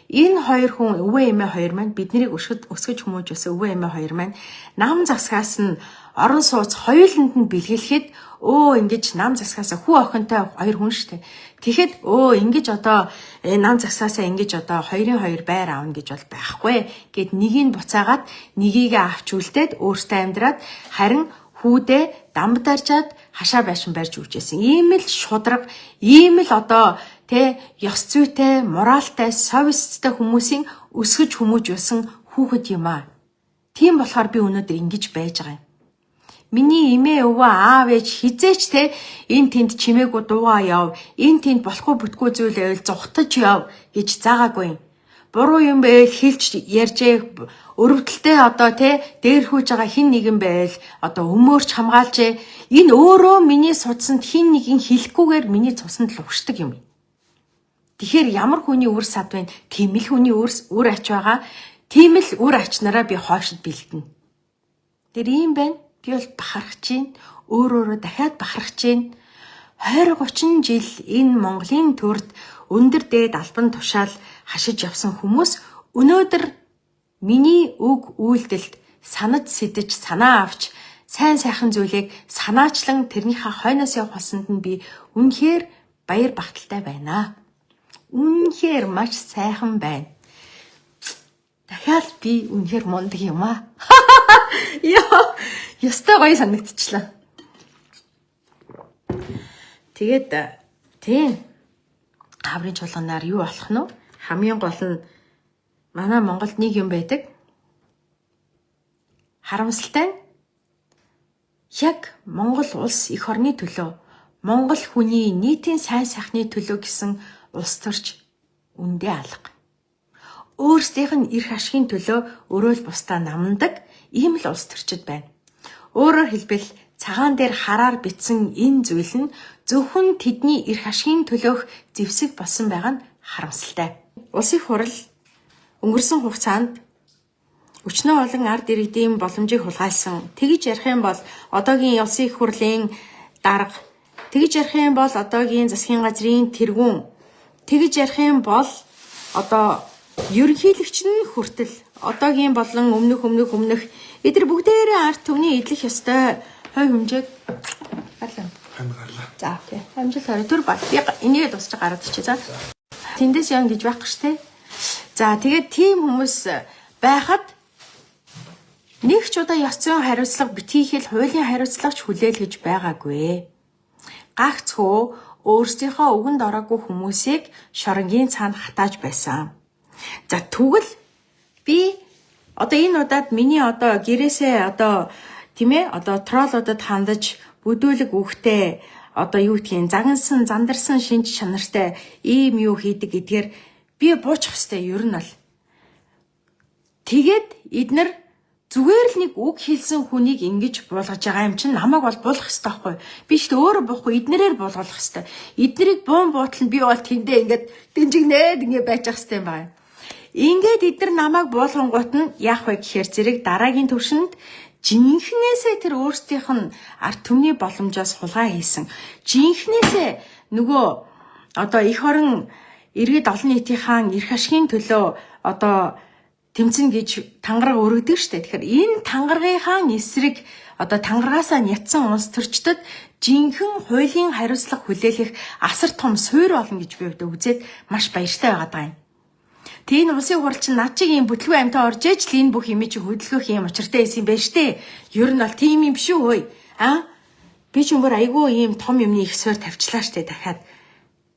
Энэ хоёр хүн өвөө эмээ хоёр маань биднийг өсгөж хүмүүжүүлсэн өвөө эмээ хоёр маань нам засгаас нь орон сууц хоёуланд нь бэлгэлэхэд ингэж нам засгаас хүү охинтой хоёр хүн штэ. Тэгэхэд ингэж одоо нам засгаасаа ингэж одоо хоёрын хоёр байр аавна гэж бол байхгүй гэд нэгийг буцаагаад нэгийг авч үлдээд өөртөө амьдраад харин хүүдээ дамбдарчаад хашаа байшин барьж үжсэн. Ийм л шудраг, ийм л одоо ёс зүйтэй, моралтай, совесттэй хүмүүсийн өсгөж хүмүүжүүлсэн хүүхэд юм аа. Тийм болохоор би өнөөдөр ингэж байж байгаа юм. Миний эмээ өвөө аав ээж хизээч энэ тэнд чимээгүй дуугаа яв, энэ тэнд болохгүй бүтгүй зүйл байвал зүхтаж яв гэж заагаагүй юм. буруу юм байл хэлж ярьжээ өрөвдөлтэй одоо дээр хүйж байгаа хин нэгэн байл одоо өмөөрч хамгаалжээ. Энэ өөрөө миний судсанд хин нэгэн хэлэхгүйгээр миний цусанд л угшдаг юм. Тэгэхээр ямар хүний үр сад вэ? Тийм л хүний үр ач байгаа. Тийм л үр ач нараа би хойшид бэлдэнэ. Тэр ийм байна. Би бол бахархаж байна. Өөрөөрөө дахиад бахархаж байна. 20-30 жил энэ Монголын төрд өндөр дээд албан тушаал хашиж явсан хүмүүс өнөөдөр миний үг үйлдэлд санаж сэтэж санаа авч сайн сайхан зүйлийг санаачлан тэрнийхээ хойноос явах болсонд нь би үнэхээр баяр багталтай байна. Үнэхээр маш сайхан байна. Дахиад би үнэхээр мундаг юм аа. Ёстой гоё санагдчихлаа. Тэгээд тийм хаврын чуулганаар юу болох нь вэ? Хамгийн гол нь манай Монголд нэг юм байдаг. Харамсалтай нь яг Монгол улс эх орны төлөө, Монгол хүний нийтийн сайн сайхны төлөө гэсэн улс төрч үндэ алга. Өөрсдийнх нь эрх ашигын төлөө өөрөө л бусдаа намдаг ийм л улс төрчид байна. Өөрөөр хэлбэл цагаан дээр хараар бичсэн энэ зүйл нь зөвхөн тэдний эрх ашигын төлөөх зэвсэг болсон байгаа нь харамсалтай. Улсын хурал өнгөрсөн хугацаанд өчнөө олон ард иргэдийн боломжийг хулгайлсан. Тэгж ярих юм бол одоогийн улсын их хурлын дарга, тэгж ярих юм бол одоогийн засгийн газрын тэргүүн, тэгж ярих юм бол одоо ерөнхийлөгч нь хүртэл одоогийн болон өмнөх эдгээр бүгдээрээ ард түмний эдлэх ёстой хой хэмжээг гарлаа. За окей. Амжилт хараа төр баг. Би энийг дуусч гараад ичээ. За. Тэндээс яа гэж байхгүй шүү дээ. За тэгээд тийм хүмүүс байхад нэг ч удаа ёс зүйн хариуцлага битгийхэл хуулийн хариуцлагач хүлээл гэж байгаагүй. Гагцхөө өөрсдийнхөө өгөнд ороогүй хүмүүсийг шоронгийн цаана хатааж байсан. За тэгвэл би одоо энэ удаад миний одоо гэрээсээ одоо тийм ээ одоо троллуудад хандаж бүдүүлэг үхтэй одоо юу гэдгийг загнасан зандарсан шинж чанартай ийм юу хийдэг гэдгээр би буучих хэвээр ер нь бол тэгээд эднэр зүгээр л нэг үг хэлсэн хүнийг ингэж буулгаж байгаа юм чинь намайг бол буулгах хэрэгтэй байхгүй би ч өөрөө буухгүй эднэрээр буулгах хэрэгтэй эднэрийг буун буутал нь би бол тэндээ ингээд дэнжигнээд ингэ байж ах хэрэгтэй юм байна ингээд эднэр намайг буулгангуут нь яах вэ гэхээр зэрэг дараагийн төвшөнд жинхнээсээ тэр өөрсдийнх нь ард түмний боломжоос хулгай хийсэн. Жинхнээсээ нөгөө одоо эх орон иргэд олон нийтийнхаа эрх ашигын төлөө одоо тэмцэн гэж тангараг өргөдөг штэ. Тэгэхээр энэ тангарагынхаа эсрэг одоо тангарагаасаа нятсан улс төрчдөд жинхэнэ хуулийн хариуцлага хүлээлгэх асар том суурь болно гэж би үзээд маш баяртай байгаа юм. Тийм улсын хурал чинь над чиг юм бүтлгүй амьтаа орж ээж л энэ бүх юм чи хөдөлгөх юм учиртай байсан юм байна штэ. Ер нь бол тийм юм биш үү? Би ч өнгөр айгүй ийм том юмны их суур тавьчлаа штэ дахиад.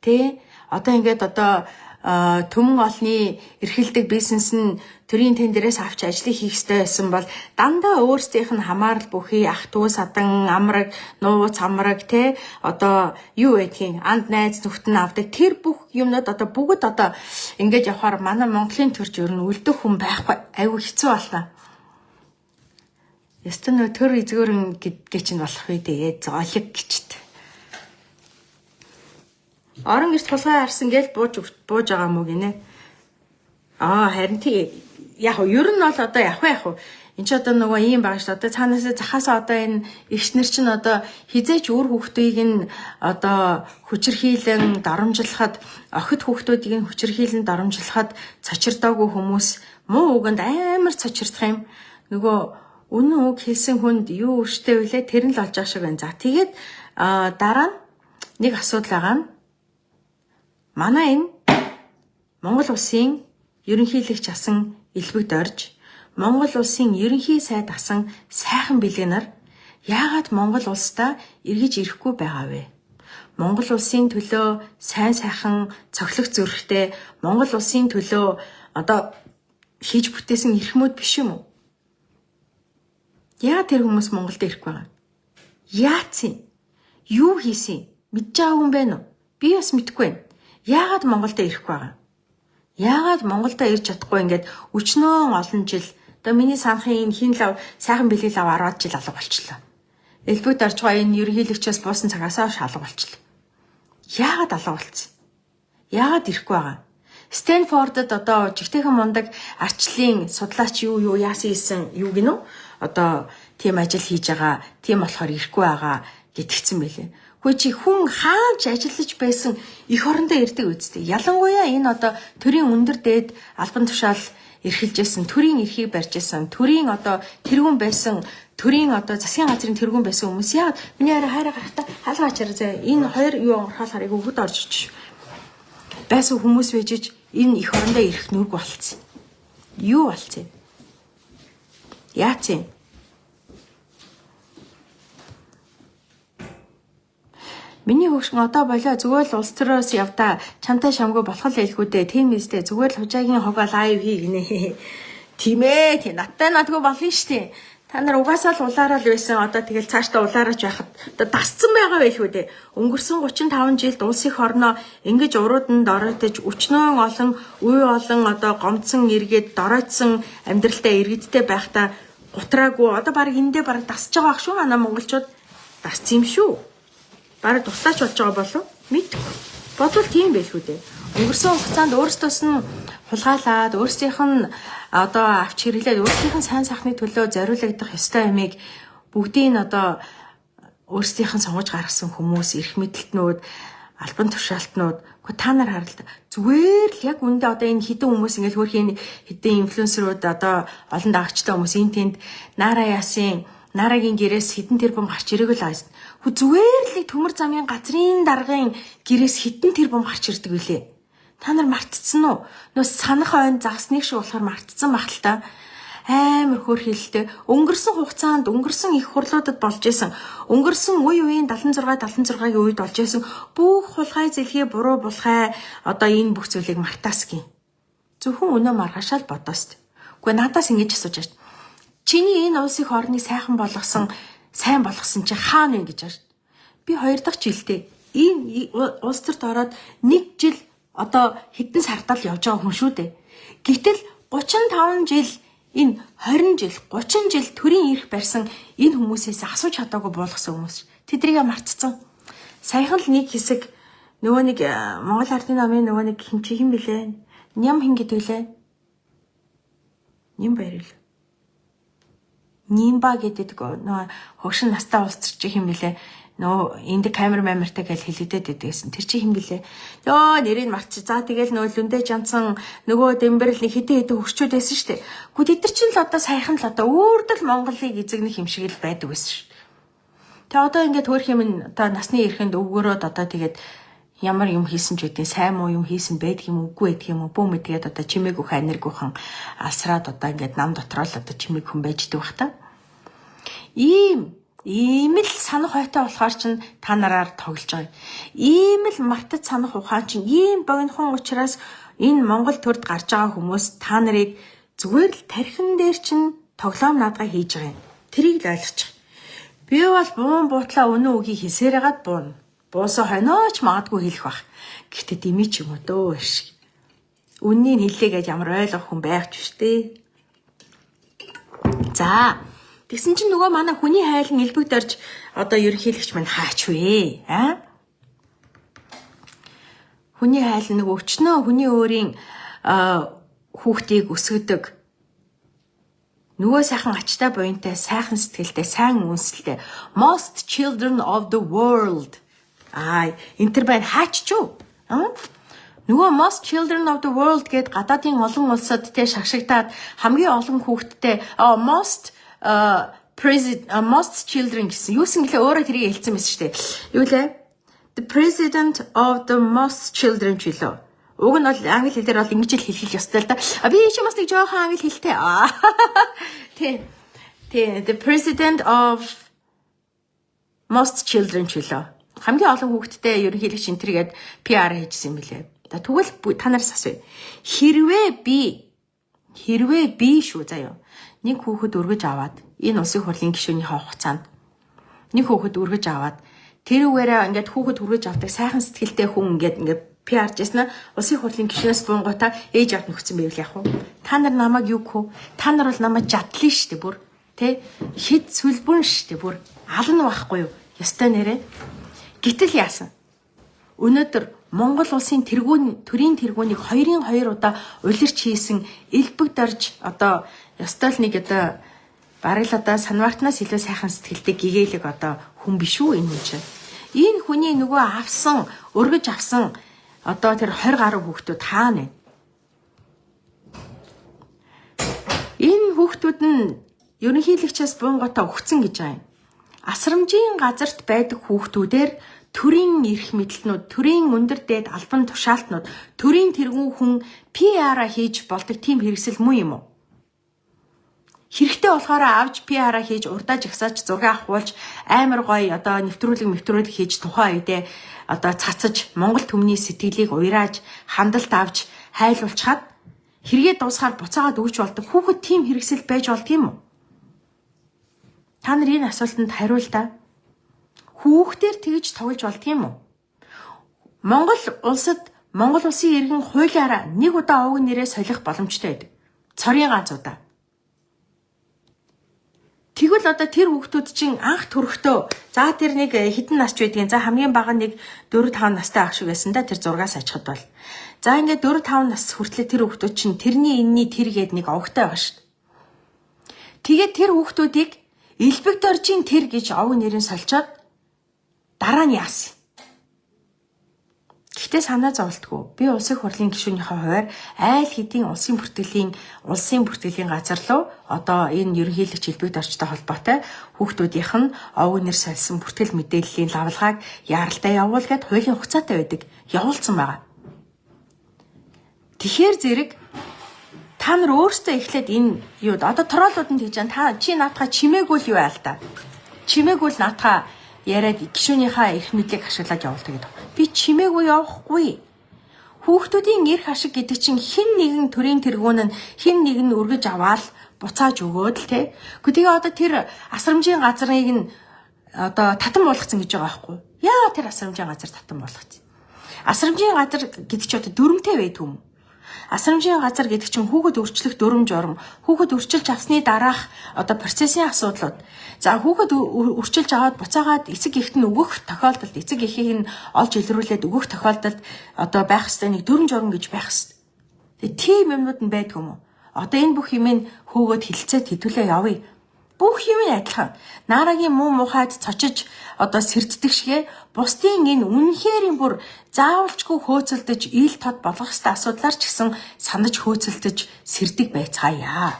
Тэ одоо ингээд одоо төмөн олны эрхэлдэг бизнес нь төрийн тендерээс авч ажлыг хийх ёстой байсан бол дандаа өөрсдийнх нь хамаарал бүхий ах дүү садан амраг нууц амраг те одоо юу гэдгийг анд найз нүхтэн авдаг тэр бүх юмнууд одоо бүгд одоо ингэж явахаар манай Монголын төрч ер нь үлдэх хүн байхгүй айгүй хэцүү боллоо. Ястан нөө төр эзгөрэн гэж нь болох үү дээ зоолог гэчт. Орон гэрт хулгай харсан гэж бууж байгаа мó гинэ. Харин тий яг ер нь бол одоо яг вэ. Энд ч одоо нөгөө ийм байгаа шүү. Одоо цаанаас захаасаа одоо энэ эгчнэр чинь одоо хизээч үр хүүхдүүдийг нь одоо хүчирхийлэн дарамжлахад охид хүүхдүүдийг нь хүчирхийлэн дарамжлахад цочирдоогүй хүмүүс муу үгэнд амар цочирдах юм. Нөгөө үнэн үг хэлсэн хүнд юу өрштэй вүлээ тэр нь л олж байгаа шиг байна. За тэгээд дараа нь нэг асуудал байгаа нь манай энэ Монгол улсын ерөнхийлөгч асан элбэгд орж Монгол улсын ерөнхий сайд асан сайхан бэлгэнаар яагаад Монгол улстай эргэж ирэхгүй байгаа вэ? Монгол улсын төлөө сайн сайхан цоглох зүрхтэй Монгол улсын төлөө одоо хийж бүтээсэн эрхмүүд биш юм уу? Яа тэр хүмүүс Монголд ирэхгүй байгаа? Яац юм? Юу хийсэн? Мэдж байгаа хүн байна уу? Би бас мэдэхгүй байна. Яагаад Монголд ирэхгүй байгаа? Яагаад Монголдо ирж чадахгүй ингээд өчнөө олон жил одоо миний санахын энэ хин лав сайхан бэлэг лав 10 жил алга болчихлоо. Элбэгт орж байгаа энэ ерөнхийлөгчөөс буусан цагаасаа шалга болчихлоо. Яагаад алга болцсон? Яагаад ирэхгүй байгаа? Стэнфордод одоо жигтэйхэн мундаг арчлын судлаач юу яасан юу гинөө? Одоо тийм ажил хийж байгаа, тийм болохоор ирэхгүй байгаа гэтгцэн байлээ. Хөөе чи хүн хаанч ажиллаж байсан эх орондоо ирдэг үстэй. Ялангуяа энэ одоо төрийн өндөр дээд албан тушаал эрхэлжсэн, төрийн эрхийг барьжсэн, төрийн одоо тэргүүн байсан, төрийн одоо засгийн газрын тэргүүн байсан хүмүүс яа миний хараа гарахтаа хаалга ачаар зэ энэ хоёр юу орхоолохоор айгу хөвд орж ич. Байсан хүмүүс вэжиж энэ эх орондоо ирэх нүрг болцсон. Юу болцсон? Яац юм? Миний хөвшин одоо болоо зүгээр л улс төрөөс явдаа чамтай шамгүй болох л хэлхүүдээ тийм нэстэй зүгээр л хужаагийн хогоо лайв хий гинэ. Тийм ээ тий надтай надгүй болно штэ. Та нар угаасаа л улаараа л байсан одоо тэгэл цаашдаа улаараач байхад одоо дасцсан байгаа байлгүй дээ. Өнгөрсөн 35 жилд улс их орноо ингэж урууданд оройтож өчнөө олон үе олон одоо гомцсон эргээд доройтсон амьдралтай иргэдтэй байхдаа гутраагүй одоо баг эндээ баг дасж байгаа ах шүү манай монголчууд дасц юм шүү. Бараг тусаач болж байгаа болов мэдгүй. Бодвол тийм байлгүй дээ. Өнгөрсөн хугацаанд өөрсдөөс нь хулгайлаад өөрсдийнх нь одоо авч хэрэглээд өөрсдийнх нь сайн сайхны төлөө зориулагдах ёстой юмыг бүгдийг нь одоо өөрсдийнх нь сонгож гаргасан хүмүүс, эрх мэдэлтнүүд, албан тушаалтнууд гэхдээ та нар харалт зүгээр л яг үндэ одоо энэ хідэн хүмүүс ингээд хөөрхийн хідэн инфлюенсерүүд одоо олон дагагчтай хүмүүс энэ тэнд Нарагийн гэрээс хэдэн тэрбум гарч ирээг л аасан. Хөө зүгээр л төмөр замын газрын даргын гэрээс хэдэн тэрбум гарч ирдэг вүлээ. Та нар мартцсан уу? Нөө санах ойн загсныг шиг болохоор мартцсан байх л та. Амар хөөрхилтэй. Өнгөрсөн хугацаанд өнгөрсөн их хурлуудад болж исэн. Өнгөрсөн үеийн 76-гийн үед болж исэн. Бүх хулгай зэлхий буруу булхай одоо энэ бүх зүйлийг мартаасгийн. Зөвхөн өнөө маргашаал бодоос. Гэхдээ надаас ингэж асууж байна. Чиний энэ улс их орныг сайн болгосон чи хаана вэ гэж байна. Би 2 дахь жилдээ энэ улс төрт ороод 1 жил одоо хэдэн сартал явж байгаа хүн шүү дээ. Гэтэл 35 жил энэ 20 жил 30 жил төрийн эрх барьсан энэ хүмүүсээс асууж чадаагүй буулгасан хүмүүс. Тэдрийгээ мартцсан. Саяхан л нэг хэсэг нөгөө нэг Монгол Ардын намын нөгөө нэг хин блэ? Ням хин гэдэг лээ. Ням байрал. Нимба гэдэг нөө хөгшин настай улсч юм билэ. Нөө энд камер мамиртай гэж хэлэгдээд байдагсэн. Тэр чи хэм билэ? Йоо нэрийг марч. За тэгэл нөө лүндэ жанцсан нөгөө дэмбэрл нэг хитэ хөрчүүд байсан шүү дээ. Гэхдээ тэд нар чинь л одоо сайхан л одоо өөрдөл Монголыг эзэгнэх юм шиг л байдаг байсан шүү. Тэгээ одоо ингээд хөөх юм одоо насны эрэхэнд өвгөрөөд одоо тэгээд ямар юм хийсэн ч үгүй сайн муу юм хийсэн байдаг юм үгүй байдаг юм бүү мэдгээд одоо чимээг өх аниргүйхан алсраад одоо ингээд нам дотроо л одоо чимээг хүн байждаг бах та. Ийм л санах хойтой болохоор чинь та нараар тоглож байгаа. Ийм л мартаж санах ухаан чинь ийм богинохон учраас энэ Монгол төрд гарч байгаа хүмүүс та нарыг зүгээр л тархин дээр чинь тоглоом наадгаа хийж байгаа юм. Тэрийг л ойлгочих. Би бол буун буутлаа өнөө үгийг хэлсээр хагаад буuna. Буусаа хойнооч магадгүй хэлэх бах. Гэхдээ дими ч юм уу дөө шиг. Үннийг хэллээ гэж ямар ойлгох хүн байх ч штэ. За тэгсэн чинь нөгөө манай хүний хайлан элбэгд орж одоо ерөнхийлөгч мань хаач вэ? Хүний хайлан нөгөө өчнөө хүний өөрийн хүүхдийг өсгөдөг. Нөгөө сайхан ачтай буянтай, сайхан сэтгэлтэй, сайн үнсэлтэй. Most children of the world. Энтер байна хаач ч юу? Нөгөө most children of the world гэд гадаадын олон улсад те шагшигдаад хамгийн олон хүүхэдтэй most children гэсэн. Юусэн гэлээ өөрөө тэрийг хэлсэн байсан шүү дээ. Юу лээ? The president of the most children ч үлээ. Уг нь бол англи хэлээр бол ингэж л хэлэх ёстой л да. Би ч бас нэг жоохон англи хэлтэй. Тэ the president of most children ч үлээ. Хамгийн олон хүүхэдтэй ерөнхийлөгч энтергээд PR хийжсэн юм билээ. Тэгвэл та нараас асууя. Хэрвээ би шүү заяа. Нэг хүүхэд өргөж аваад энэ улсын хурлын гишүүнийхээ хугацаанд нэг хүүхэд өргөж аваад тэр үгээрээ ингээд хүүхэд өргөж авдаг сайхан сэтгэлтэй хүн ингээд PR жисэн улсын хурлын гишүүнээс буунгуудаа ээж авд нөхцөн байвал яах вэ? Та нар намайг юу гэх вэ? Та нар бол намайг жадлаа штэ бүр. Тэ? Хэд сүлбүн штэ бүр. Ална байхгүй юу? Ёстой нэрэ. Гэтэл яасан? Өнөөдөр Монгол улсын төрийн тэргүүнийг 2 удаа улирч хийсэн элбэг дорж одоо ёстой л нэг одоо бараг л одоо санвартнаас илүү сайхан сэтгэлтэй гэгээлэг одоо хүн биш үү энэ хүн чинь. Энэ хүний нөгөө авсан, өргөж авсан одоо тэр 20 гаруй хүүхдүүд хаана вэ? Энэ хүүхдүүд нь ерөнхийлөгчөөс буунгатаа өгцөн гэж байгаа юм. Асрамжийн газарт байдаг хүүхдүүдээр төрийн эрх мэдэлтнүүд, төрийн өндөр дээд албан тушаалтнууд, төрийн тэргүүн хүн PR-а хийж болдог тийм хэрэгсэл муу юм уу? Хэрэгтэй болохоор авч PR-а хийж урдаа жагсаач зураг авахулж амар гоё одоо нэвтрүүлэг хийж тухайн үедээ одоо цацаж Монгол түмний сэтгэлийг уйрааж хандалт авч хайлуулчаад хэрэгээ дуусгаар буцаагаад өгч болдог хүүхэд тийм хэрэгсэл байж болдго юм уу? Та нар энэ асуултанд хариул та. Хүүхдээр тэгж тоглож болдго юм уу? Монгол улсын иргэн хуулиараа нэг удаа овг нэрээ солих боломжтой байдаг. Цорын ганц удаа. Тэгвэл одоо тэр хүүхдүүд чинь анх төрөхдөө за тэр нэг хэдэн нас ч байдгийн за хамгийн бага нэг 4-5 настай ах шиг байсан да тэр зургаас ажихад бол. За ингээд 4-5 нас хүртлээр тэр хүүхдүүд чинь тэрний энэний тэр гээд нэг овгтой байгаа шүү дээ. Тэгээд тэр хүүхдүүдийг элбэг доржийн тэр гэж овг нэрийн сольчоод дараа нь яасан. Гэхдээ санаа зовлтгүй. Би улсын хурлын гишүүнийхээ хувьд айл хэдийн улсын бүртгэлийн газар руу одоо энэ ерөнхийлөгч элбэг доржтой холбоотой хүүхдүүдийнх нь овг нэр сольсон бүртгэл мэдээллийн лавлгааг яаралтай явуулгаад хуулийн хугацаатай байдаг. Явуулсан байгаа. Тэгэхээр зэрэг та нар өөрсдөө эхлээд энэ юу одоо троолууданд хийж та чи наатаха чимээгүй л юу айл та. Чимээгүй л наатаха яриад гишүүнийхээ эрх мэдлийг ашиглаад явуулдаг гэдэг. Би чимээгүй явахгүй. Хүүхдүүдийн эрх ашиг гэдэг чинь хэн нэгэн төрийн тэргүүн нь хэн нэг нь өргөж аваад буцааж өгөөд л те. Гэхдээ одоо тэр асрамжийн газрыг нь одоо татан болгоцсон гэж байгаа байхгүй. Яа тэр асрамжийн газар татан болгоцсон. Асрамжийн газар гэдэг чинь одоо дүрмтэй байдаг юм. Асрамжийн газар гэдэг чинь хүүхэд өрчлөх дүрм журм, хүүхэд өрчилж авсны дараах одоо процессын асуудлууд. За хүүхэд өрчилж аваад буцаагаад эцэг эхэд нь өгөх тохиолдолд эцэг эхийг нь олж илрүүлээд өгөх тохиолдолд одоо байх ёстой нэг дүрм журм гэж байх ёстой. Тэгээ тийм юмнууд нь байдаг юм уу? Одоо энэ бүх юмыг хөөгөөд хилцээд хэдүүлээ явъя. Бүх юм адилхан. Наарагийн муу мухайд цочиж одоо сэрддэг шигэ бусдын энэ үнэхээр бүр заавалчгүй хөөцөлдөж ил тод болгох хэвээр асуудлаар ч гэсэн санаж хөөцөлдөж сэрдэг байцгаая.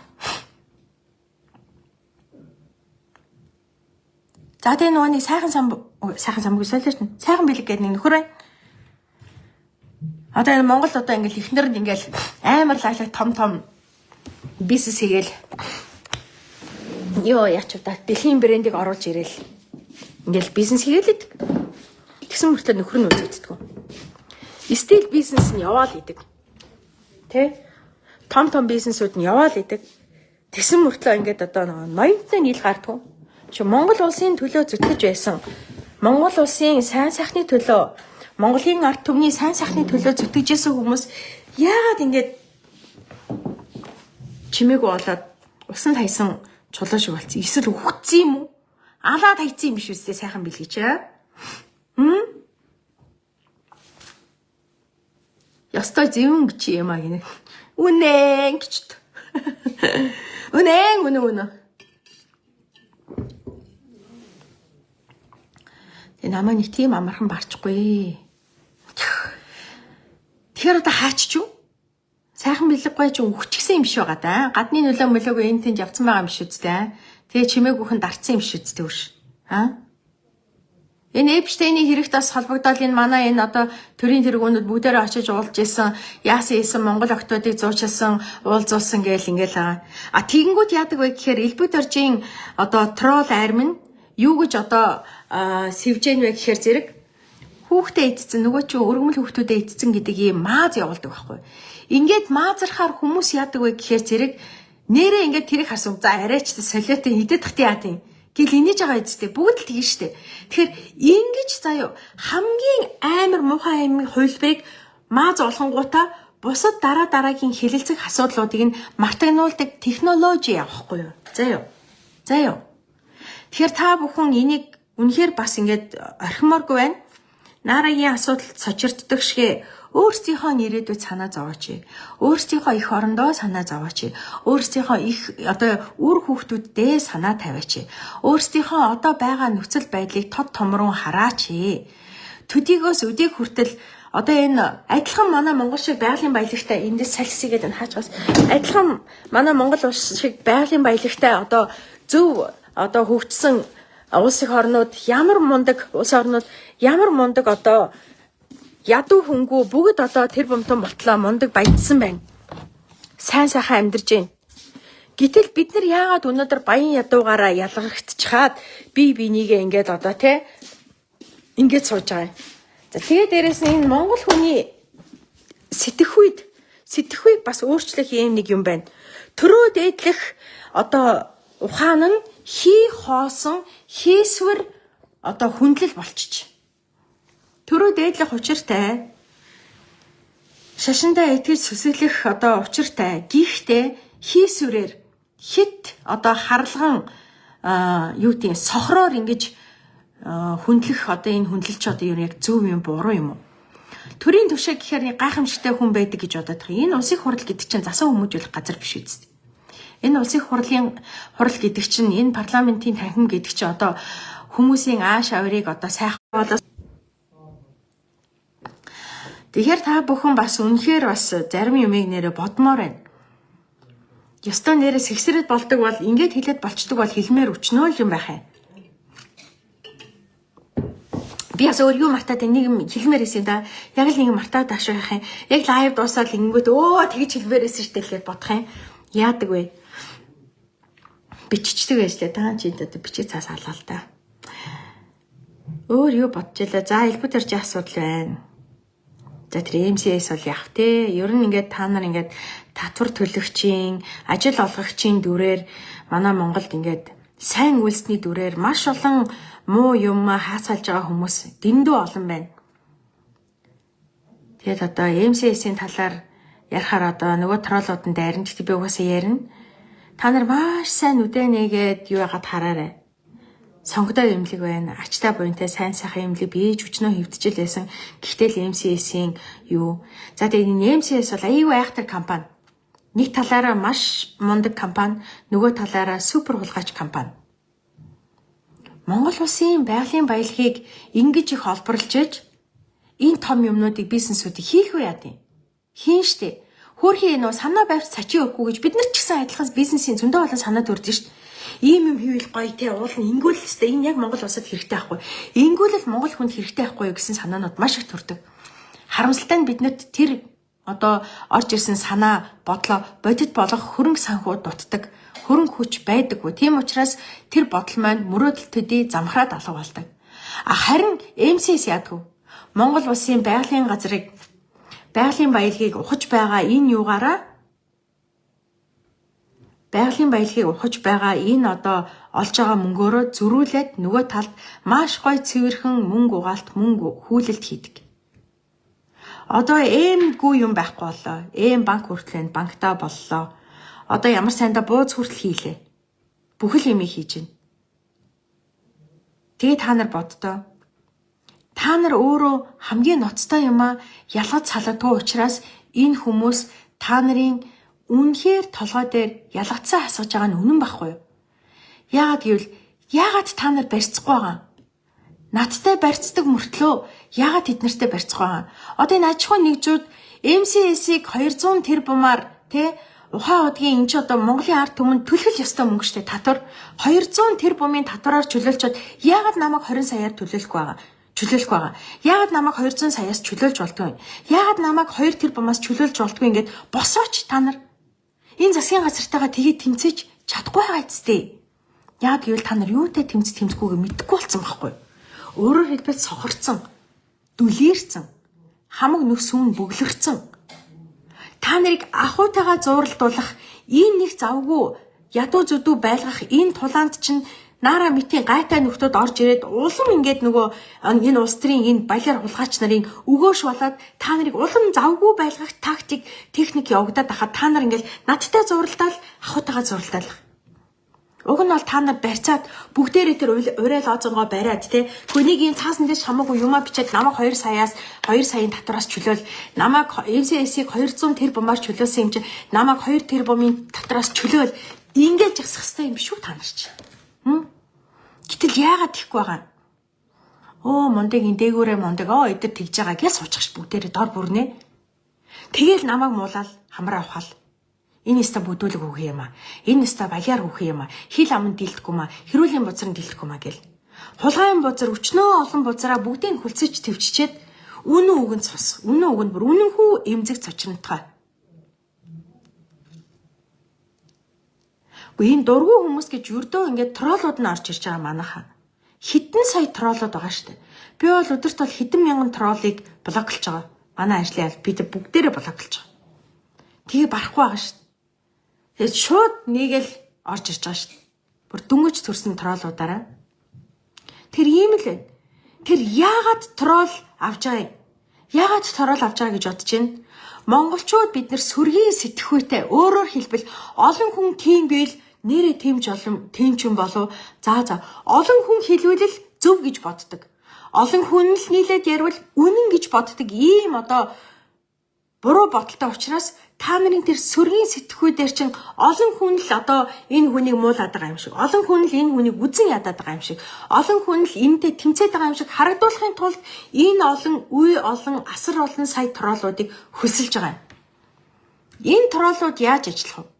За тэгээ нөгөө нэг сайхан самбыг солиорч сайхан бэлэг гэдэг нэг нөхөр байна. Одоо энэ Монгол одоо ингээл ихнэр нь ингээл амар лайлаг том бизнес хийгээл ёо яач удаа дэлхийн брендийг оруулж ирээл ингээл бизнес хийгээд тэгсэн мөртлөө нөхөр нь үзэгддэг. Стил бизнес нь яваал идэг. Тэ? Том бизнесүүд нь яваал идэг. Тэгсэн мөртлөө ингээд одоо ноёнтой нийл гардгүй. Чи Монгол улсын төлөө зүтгэж байсан. Монгол улсын сайн сайхны төлөө, Монголын ард түмний сайн сайхны төлөө зүтгэж байсан хүмүүс яагаад ингээд чимээгүй болоод усан тайсан чулуу шиг болцсон. Эсвэл үхсэн юм уу? Алаад хайцсан юм биш үстэй сайхан бэлгийч аа. Ястай зөвөн гэж юм аа гинэ. Үнэн гэж. Үнэн. Энэ намаа нэг тийм амархан барчихгүй. Тэгэхээр одоо хаачих юу? Сайхан бэлэггүй ч өгчихсэн юм шиг байгаа да. Гадны нөлөө мөлөөгүй энэ тэнд явцсан байгаа юм биш үстэй. Тэгээ чимээгүйхэн дарцсан юм шиг үстэй үрш. Энэ Эпштейний хэрэгт бас холбогдоод энэ манай энэ одоо төрийн тэргүүнүүд бүгдээрээ очиж уулж исэн, яасан Монгол октоодыг зуучилсан, уулзуулсан ингээл байгаа. Тэгэнгүүт яадаг вэ гэхээр элбэг доржийн одоо трол армин юу гэж одоо сэвжэн вэ гэхээр зэрэг хүүхдээ эдцэн нөгөө чи өргөмөл хүүхдүүдэд эдцэн гэдэг ийм мааз явуулдаг байхгүй. Ингээд маазархаар хүмүүс яадаг вэ гэхээр зэрэг нэрээ ингээд тэрийг харсан. За арайч солиотой хидэд тахти яа тийм. Гэл инээж байгаа эцтэй бүгд л тэгэн штэ. Тэгэхээр ингэж заяа хамгийн амар муухай амийн хувилбарыг мааз олонгуудаа бусад дараагийн хэлэлцэх асуудлуудыг нь мартагнуулдаг технологи явахгүй юу? За юу. Тэгэхээр та бүхэн энийг үнэхээр бас ингээд орхимооргүй байна. Нарагийн асуудалд сочирддаг шигэ өөрсдийнхөө нэрээдүйд санаа зовооч. Өөрсдийнхөө их орондоо санаа зовооч. Өөрсдийнхөө их үр хүүхдүүддээ санаа тавиач. Өөрсдийнхөө одоо байгаа нөхцөл байдлыг тод томрон хараач. Төдийгөөс өдийг хүртэл одоо энэ адилхан манай Монгол шиг байгалийн баялагтай эндээс салхисгээд энэ хааж бас адилхан манай Монгол улс шиг байгалийн баялагтай одоо зөв одоо хөгжсөн улс их орнууд ямар мундаг одоо ядуу хөнгөө бүгд одоо тэр бомтон ботлоо мундаг баяжсан байна. Сайн сайхан амьдарч байна. Гэтэл бид нар яагаад өнөөдөр баян ядуугаараа ялгагдчихад бие бинийгээ ингээд одоо ингээд сууж байгаа юм. За тэгээ дээрэс нь энэ монгол хүний сэтгэхүйд бас өөрчлөх юм нэг юм байна. Төрөө дээдлэх одоо ухаан нь хоосон хийсвэр одоо хүндлэл болчих. Төрөө дээдлэх учиртай шашиндаа итгэж сүсэглэх одоо учиртай гихтээ хийсвэрээр хит одоо харлаган сохроор ингэж хүндлэх одоо энэ хүндлэлч одоо яг зөв юм буруу юм уу? Төрийн түвшээ гэхээр гайхамшигтай хүн байдаг гэж бодоод байгаа. Энэ улсын хурал гэдэг чинь засан хүмүүжүүлэх газар биш үү? Энэ улсын хурал гэдэг чинь энэ парламентын танхим гэдэг чинь одоо хүмүүсийн ааш авирыг одоо сайхан болоо. Тэгэхээр та бүхэн бас үнэхээр бас зарим юмыг нэрэ бодмоор байна. Ёстой нэрээ сэгсрэд болдог бол ингээд хэлээд болчдөг бол хэлмээр өчнөө л юм байх юм. Би бас өөр юу мартаад нэг юм хэлмээр байсан да. Яг л нэг мартаад тааш байх юм. Яг лайв дуусаад ингэнгүүт тэгж хэлмээрсэн штэ гэхэд бодох юм. Яадаг вэ? Биччихдэг байж лээ. Та чи энэ бичиг цаас алгаа л да. Өөр юу бодож илаа. За элбэг төржийн асуудал байна. За тэр MCS бол яах те. Ер нь ингээд та нар ингээд татвар төлөгчийн, ажил олгогчийн дүрээр манай Монголд ингээд сайн үйлсний дүрээр маш олон муу юм хаацалж байгаа хүмүүс дэндүү олон байна. Тэгээд одоо MCS-ийн талаар ярихаар одоо нөгөө троллууданд дайрна. Гэхдээ би угаасаа ярина. Та нар маш сайн үдэ нэгээд юу яагаад хараарай. Сонгодоо имлэг байна. Ачтай буянтай сайн сайхан имлэг бийж өчнөө хөвдчихэл байсан. Гэхдээ л MCS-ийн юу. За тэгээд энэ MCS бол аюу айхтар компани. Нэг талаараа маш мундаг компани, нөгөө талаараа супер хулгайч компани. Монгол улсын байгалийн баялагийг ингэж их олборлж иж энэ том юмнуудыг бизнесүүдийг хийх үү яа тийм. Хийн штэ. Хөөрхий нөө санаа байвч цачи өгөхгүй гэж бид нар ч гэсэн адилхан бизнесийн зөндөө олон санаад өрдөн штэ. Ийм юм хийвэл гоё те уул нь ингүүл хэвчээ энэ яг Монгол улсад хэрэгтэй байхгүй. Ингүүлэл Монгол хүнд хэрэгтэй байхгүй юу гэсэн санаанууд маш их төрдөг. Харамсалтай нь биднэрт тэр одоо орж ирсэн санаа бодлоо бодит болох хөрөнгө санхүү дутдаг. Хөрөнгө хүч байдаггүй. Тийм учраас тэр бодол маань мөрөөдөл төдий замхраад алга болдог. Харин MCS яадгүй. Монгол улсын байгалийн баялагийг ухаж байгаа энэ юугаараа байгалийн баялагийг ухаж байгаа энэ одоо олж байгаа мөнгөөрөө зөрүүлээд нөгөө талд маш гоё цэвэрхэн мөнгө угаалт мөнгө хүлэлт хийдэг. Одоо гүй юм байхгүй боллоо. Банк хүртэл банктаа боллоо. Одоо ямар сайндаа бууз хүртэл хийлээ. Бүхэл юмыг хийж байна. Тэгээ та нар боддоо. Та нар өөрөө хамгийн ноцтой юмаа ялгаж салдаггүй учраас энэ хүмүүс та нарын үнэхээр толгой дээр ялгацсан хасгаж байгаа нь үнэн байхгүй юу? Яагаад та нар барьцахгүй байгаа? Надтай барьцдаг мөртлөө яагаад тэднэртэй барьцахгүй байгаа? Одоо энэ аж ахуйн нэгжүүд MCS-ийг 200 тэрбумаар ухаан удгийн энэ ч одоо Монголын ард түмэнд төлөх ёстой мөнгө штэ татвар 200 тэрбумын татвараар чөлөөлчод яагаад намайг 20 саяар чөлөөлөх байгаа? Яагаад намайг 200 саяас чөлөөлж болдгоо? Яагаад намайг 2 тэрбумаас чөлөөлж болдгоо ингээд босооч та нар. Энэ засгийн газартайгаа тгий тэмцэж чадахгүй байгаа эцтэй. Яг гэвэл та нар юутай тэмцэхгүйгээ мэдэхгүй болсон байхгүй. Өөрөөр хэлбэл сохорцсон, дүлээрцэн, хамаг нүсүүн бөглөрцөн. Та нарыг ахуйтайгаа зууралдуулах энэ нэг завгүй ядуу зүдүү байлгах энэ тулаанд чинь Наара митийн гайтай нөхдүүд орж ирээд улам ингээд нөгөө энэ улс төрийн энэ балиар хулгайч нарын өгөөш болоод та нарыг улам завгүй байлгах тактик, техник явагдаад хахад та нар ингээд надтай зуралдаал, ахуйтайгаа зуралдаал. Уг нь бол та нар барьцаад бүгдээрээ тэр урай лозонгоо бариад те хүнийг ийм цаасан дээр хамаагүй юмаа бичээд намайг 2 саяын татвараас чөлөөл намайг MCS-ийг 200 тэрбумаар чөлөөсөн юм чи намайг 2 тэрбумын татвараас чөлөөл ингэж ясах хэрэгтэй юм биш үү та нар чи. Гэтэл яагаад тийхгүй байгаа? Мондөг ин дээгүүрээ мондөг эдэр тэгж байгаа гэж суучих ш бүгдээрээ дор бүрнэ. Тэгэл намайг муулаад хамраа авахал. Энэ өстө бүдүүлэг хөөх юм аа. Энэ өстө балиар хөөх юм аа. Хил аманд дийлдэхгүй маа. Хэрүүлийн бузар дийлдэхгүй маа гэл. Хулгайн бузар өчнөө олон бузараа бүгдийг хүлцэж твччихэд үнэн үгэнд цус. Үнэн үгэнд бүр үнэнхүү эмзэг цочронтгой. Энэ дургүй хүмүүс гэж юрдөө ингээд троллууд нь орж ирж байгаа манайхаа. Хэдэн сая троллууд байгаа штэ. Би бол өдөрт бол хэдэн мянган троллыг блоклж байгаа. Манай ажлын аль бид бүгдээрээ блоклж байгаа. Тэгээ барахгүй байгаа штэ. Тэгээд шууд нэгэл орж ирж байгаа штэ. Бүр дүнгэж төрсэн троллуудаараа. Тэр ийм л байна. Тэр яагаад тролл авч байгаа юм? Яагаад тролл авч байгаа гэж бодож байна? Монголчууд бид нар сүргийн сэтгхүйтэй өөрөөр хэлбэл олон хүн тийм бийл нэрээ тийм ч юм болов олон хүн хэлвэл зөв гэж боддог. Олон хүн л нийлээд ярил үнэн гэж боддог ийм буруу бодолтой учраас та нарын тэр сүргийн сэтгхүй дээр чинь олон хүн л энэ хүнийг муулаад байгаа юм шиг. Олон хүн л энэ хүнийг үзэн ядаад байгаа юм шиг. Олон хүн л энэтэй тэмцээд байгаа юм шиг харагдуулахын тулд энэ олон асар олон сая троллуудыг хөсөлж байгаа юм. Энэ троллууд яаж ажиллах вэ?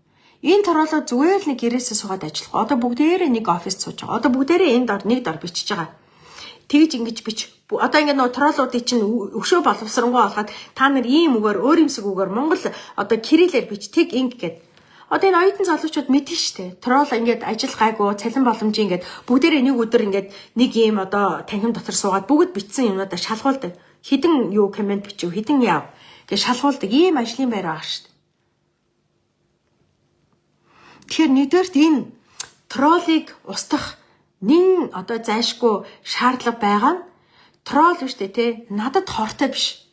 Энэ троллууд зүгээр л нэг гэрээсээ суугаад ажиллах. Бүгдээрээ нэг оффист сууж байгаа. Бүгдээрээ энэ дор нэг дор бичиж байгаа. Тэгж ингэж бич. Ингээд нөгөө троллуудыг чинь өшөө боловсронгуй болгоод та нар ийм үгээр өөр юмсэг үгээр Монгол кириллээр бич тэг инг гэд. Энэ оюутан залуучууд мэдэн штэ. Тролл ингээд ажил гайгүй цалин боломжийн ингээд бүгдээрээ нэг өдөр ингээд нэг ийм танхим дотор суугаад бүгд бичсэн юмнуудаа шалгуулдаг. Хідэн юу комент бичив, хідэн яав гэж шалгуулдаг. Ийм ажлын байр байгаа штэ. Тэгэхээр нэгдүгээрт энэ троллыг устгах нэн зайшгүй шаардлага байгаа нь тролл биш те надад хортой биш.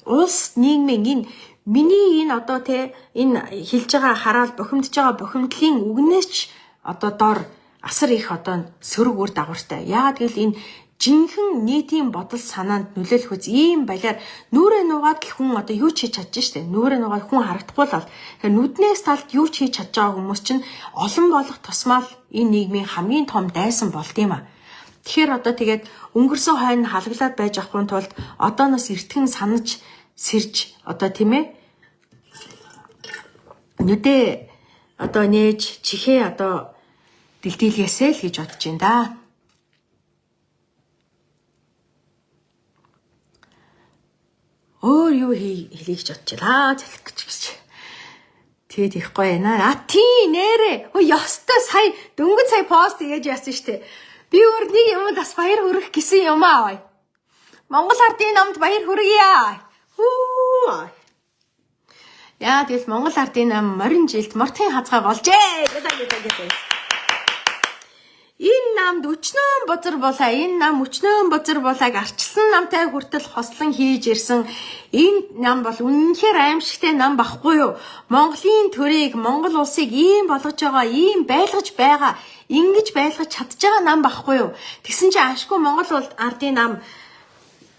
Улс нийгмийн миний энэ энэ хэлж байгаа хараал бухимдж байгаа бухимдлын үгнээс ч дор асар их сөрөг үр дагавартай. Яагаад гэвэл энэ жинхэнэ нийтийн бодол санаанд нөлөөлөх үз ийм балиар нүрээ нугаад л хүн юу ч хийж чадж штэ. Нүрээ нугаад хүн харагдахгүй л бол нүднээс талд юу ч хийж чадж байгаа хүмүүс чинь олон болох тусмаа энэ нийгмийн хамгийн том дайсан болд юм а. Тэгэхээр тэгээд өнгөрсөн хойно халаглаад байж авахын тулд одооноос эртхэн санаж сэрж тийм ээ нүдээ нээж чихээ дэлдэлгээсэй л гэж бодож байна да. Өөр юу хэлье гэж бодчихлаа залх гэж. Тэгээд их гоё байна. Тий нэрээ. Ёстой сая дөнгөж сая пост хийж яасан штэ. Би өөр нэг юм бас баяр хүрэх гэсэн юм аа. Монгол ардын намд баяр хүргье. Яа тэгэл Монгол ардын нам морин жилд мортын хазгай болжээ. Гэдэг. Энэ намд өчнөн бузар булаа. Энэ нам өчнөн бузар булааг арчилсан намтай хүртэл хослон хийж ирсэн. Энэ нам бол үнэнхээр аимшигтай нам багхгүй юу? Монголын төрийг, Монгол улсыг ийм болгож байгаа, ийм байлгаж байгаа, ингэж байлгаж чадж байгаа нам багхгүй юу? Тэгсэн чинь ашгүй Монгол ардын нам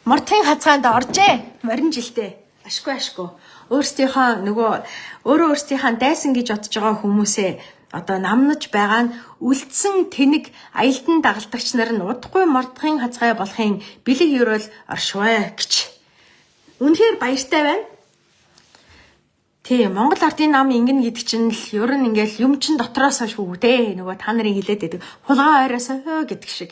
мортын хазгаанд оржээ. Морин жилдээ. Ашгүй. Өөрөөсдийнхөө дайсан гэж бодож байгаа хүмүүсээ намнаж байгаа нь үлдсэн тэнэг аялдан дагалдагч нар нь удахгүй мордохын хазгай болохын бэлэг ерөөл оршвэ гэж. Үнэхээр баяртай байна. Тийм Монгол ардын нам ингэн гэдэг чинь л ер нь ингээл юм чин дотроос хойш үгдээ. Нөгөө та нарын хэлээд байдаг. Хулгай ойроосоо гэдэг шиг.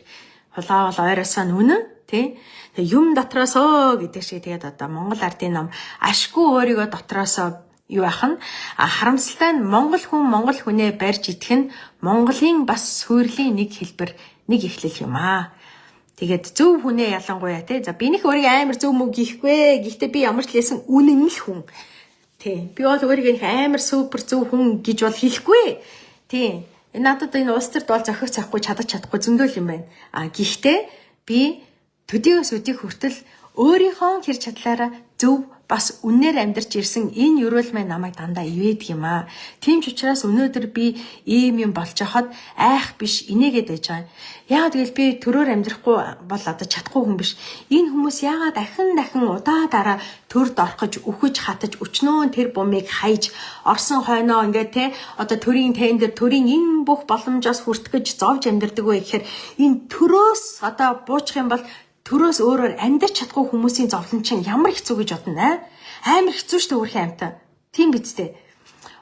Хулгай бол ойроосоо нүнэн тий. Тэгээ юм дотроосоо гэдэг шиг тэгээд Монгол ардын нам ашгүй өөрийгөө дотроосоо юу ахна харамсалтай нь Монгол хүнээ барьж идэх нь Монголын бас суурлийн нэг хэлбэр нэг эхлэл юм аа. Тэгээд зөв хүнээ ялангуяа тий. За би нэг өөрийгөө амар зөв мөг гихгүй. Гэхдээ би ямар ч лээсэн үнэн л хүн. Тий. Би бол өөрийгөө амар супер зөв хүн гэж бол хэлэхгүй. Тий. Энэ надад энэ улс төр дол зохих цахгүй чадахгүй зөндөл юм байна. Гэхдээ би төдийгөөс өдийг хүртэл өөрийнхөө хэр чадлаараа зөв бас үнээр амьдарч ирсэн энэ ерөөл маань намайг дандаа ивэдэг юм аа. Тийм ч учраас өнөөдөр би ийм юм болж хахад айх биш инээгээд байж байгаа. Яагаад гэвэл би төрөөр амьдрахгүй бол одоо чадахгүй хүн биш. Энэ хүмүүс яагаад дахин удаа дараа төрд орхож, үхэж, хатаж, өчнөө тэр бумыг хайж, орсон хойноо ингээд те одоо төрийн тендер, төрийн энэ бүх боломжоос хүртгэж зовж амьдардаг вэ гэхээр энэ төрөөс одоо буучих юм бол төрөөс өөрөөр амьдарч чадахгүй хүмүүсийн зовлон чинь ямар хэцүү гэж бодно амар хэцүү шүү дээ өөрхийн амьтаа. Тийм биз дээ.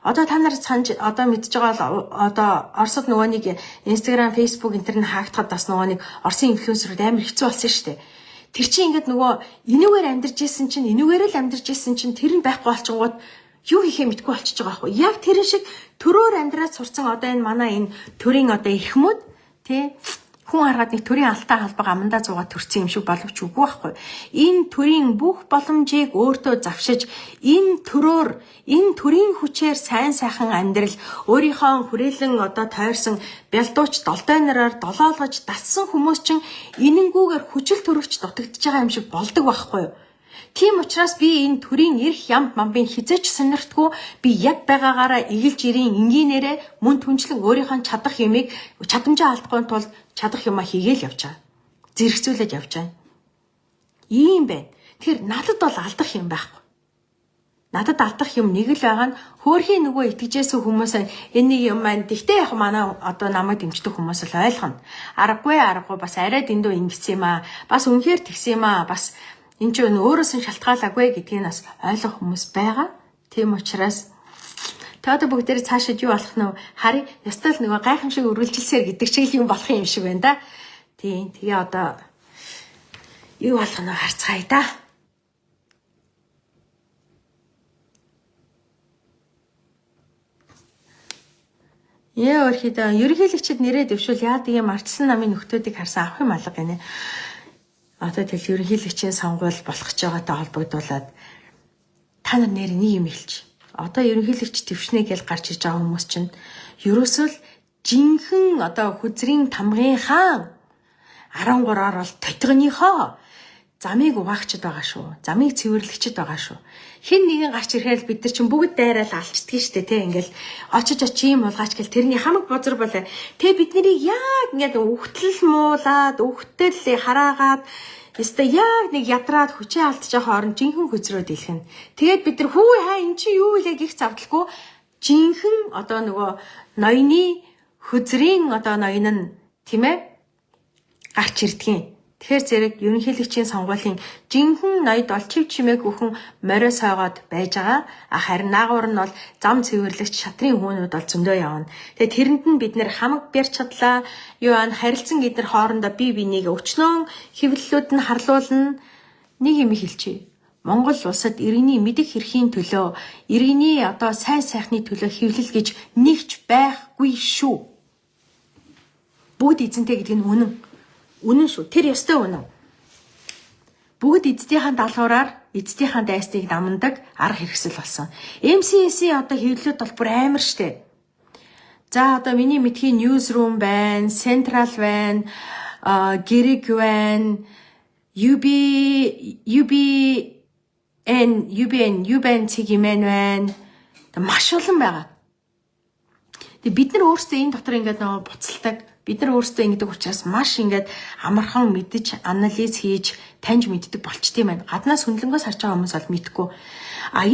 Одоо та нар санаж одоо мэдж байгаа бол одоо Оросд нөгөө нэг Instagram, Facebook интернет хаагдахад бас нөгөө нэг Оросын инфлюенсерүүд амар хэцүү болсон шүү дээ. Тэр чинь ингээд нөгөө энүүгээр амьдарч исэн чинь энүүгээр л амьдарч исэн чинь тэр нь байхгүй болчихгоод юу хийхээ мэдгүй болчихж байгаа байхгүй. Яг тэр шиг төрөөр амьдраад сурцсан одоо энэ манай энэ төрийн одоо эрхмүүд тий хүн хараад нэг төрийн алтай халбаг амандаа зугаа төрсөн юм шиг боловч үгүй байхгүй. Энэ төрийн бүх боломжийг өөртөө завшиж энэ төрийн хүчээр сайн сайхан амьдрал өөрийнхөө хүрээлэн одоо тойрсон бялдууч долдой нараар долоолгож дассан хүмүүс чинь энэнгүүгээр хүчил төрөвч дутагдж байгаа юм шиг болдог байхгүй юу? Тийм учраас би энэ төрийн эрх ям мамбын хизээч сонирхтгүй би яг байгаагаараа эгэлж ирийн энгийнээрээ мөн түнчлэн өөрийнхөө чадах юмыг чадамжаа алдахгүй тулд чадах юмаа хийгээл явж байгаа. Зэрэгцүүлээд явж байгаа. Ийм байна. Тэр надад бол алдах юм байхгүй. Надад алдах юм нэг л байгаа нь хөөрхийн нөгөө итгэжсэн хүмүүс энэ нэг юм маань тэгтээ яг манай одоо намайг дэмждэг хүмүүс л ойлгоно. Аргагүй бас арай дэндүү ингэсэн юм аа. Бас үнэхээр тэгсэн юм аа. Бас энэ ч өөрөөс нь шалтгаалаагүй гэдгийг бас ойлгох хүмүүс байгаа. Тийм учраас одоо бүгдээрээ цаашаа юу болох нь харъя. Ястал нөгөө гайхамшиг үргэлжилсээр гэдэг чиглэл юм болох юм шиг байна да. Тийм. Тэгээ одоо юу болох нь харцгаая да. Өөрхийдөө ерөнхийлөгчд нэрээ дэвшүүл яадаг юм арчсан намын нөхдүүдийг харсан авах юм алга гинэ. Одоо тэгэл ерөнхийлөгчийн сонгуул болох ч байгаатай холбогдуулаад та нар нэр нэг юм хэлж. Одоо ерөнхийлөгч твшнэ гэж гарч иж байгаа хүмүүс чинь ерөөсөө л жинхэнэ одоо хүзрийн тамгын хаан 13-аар бол тотгоныхоо замыг угаагчд байгаа шүү. Замыг цэвэрлэгчд байгаа шүү. Хэн нэгэн гарч ирэхээр бид нар чинь бүгд дайраад алчдгийг штэ тий ингээл очиж юм болгаач гэл тэрний хамаг бозор болоо. Тэ бид нарыг яг ингээд үхтэл муулаад үхтэл хараагаад өстө яг нэг ядраад хүчээ алдчих хооронд жинхэнэ хүзрөө дэлгэн. Тэгээд бид нар хүү хаа эн чи юу вэ гэх завдалгүй жинхэнэ одоо нөгөө ноёны хүзрийн одоо ноён нь тийм ээ гарч ирдгийн. Тэгэхээр зэрэг ерөнхийлөгчийн сонгуулийн жинхэнэ ноёд бол чив чимээг өхөн морио сойгоод байж байгаа. Харин наагур нь бол зам цэвэрлэгч шатрын хүүнүүд бол зөндөө явна. Тэгээ тэрэнд нь бид нэр хамаг барьж чадлаа. Юу ан харилцан эдгээр хоорондоо бие биенийг өчнөө хэвлэлүүд нь харлуулна. Нэг юм хэлчихье. Монгол улсад иргэний мэдих эрхийн төлөө, иргэний одоо сайн сайхны төлөө хэвлэл гэж нэгч байхгүй шүү. Бүгд эзэнтэй гэдэг нь үнэн. Үнэн шүү. Тэр ёстой үнэн. Бүгд эцдийнхээ даалгавраар эцдийнхээ дайсныг дамнадаг арга хэрэгсэл болсон. MCS-ийн одоо хэвлэлүүд бол бүр амар штэ. За одоо миний мэдхийн newsroom байна, Central байна, Гэрэг байна, UBN цэгимэн байна. Маш олон байгаа. Тэгээ бид нар өөрсдөө энэ дотор ингээд нөгөө буцалдаг. Бид нар өөрсдөө ингэдэг учраас маш ингээд амархан мэдж, анализ хийж, таньж мэддэг болчтой юм байна. Гаднаас хөндлөнгөөс харж байгаа хүмүүс бол мэдгүй.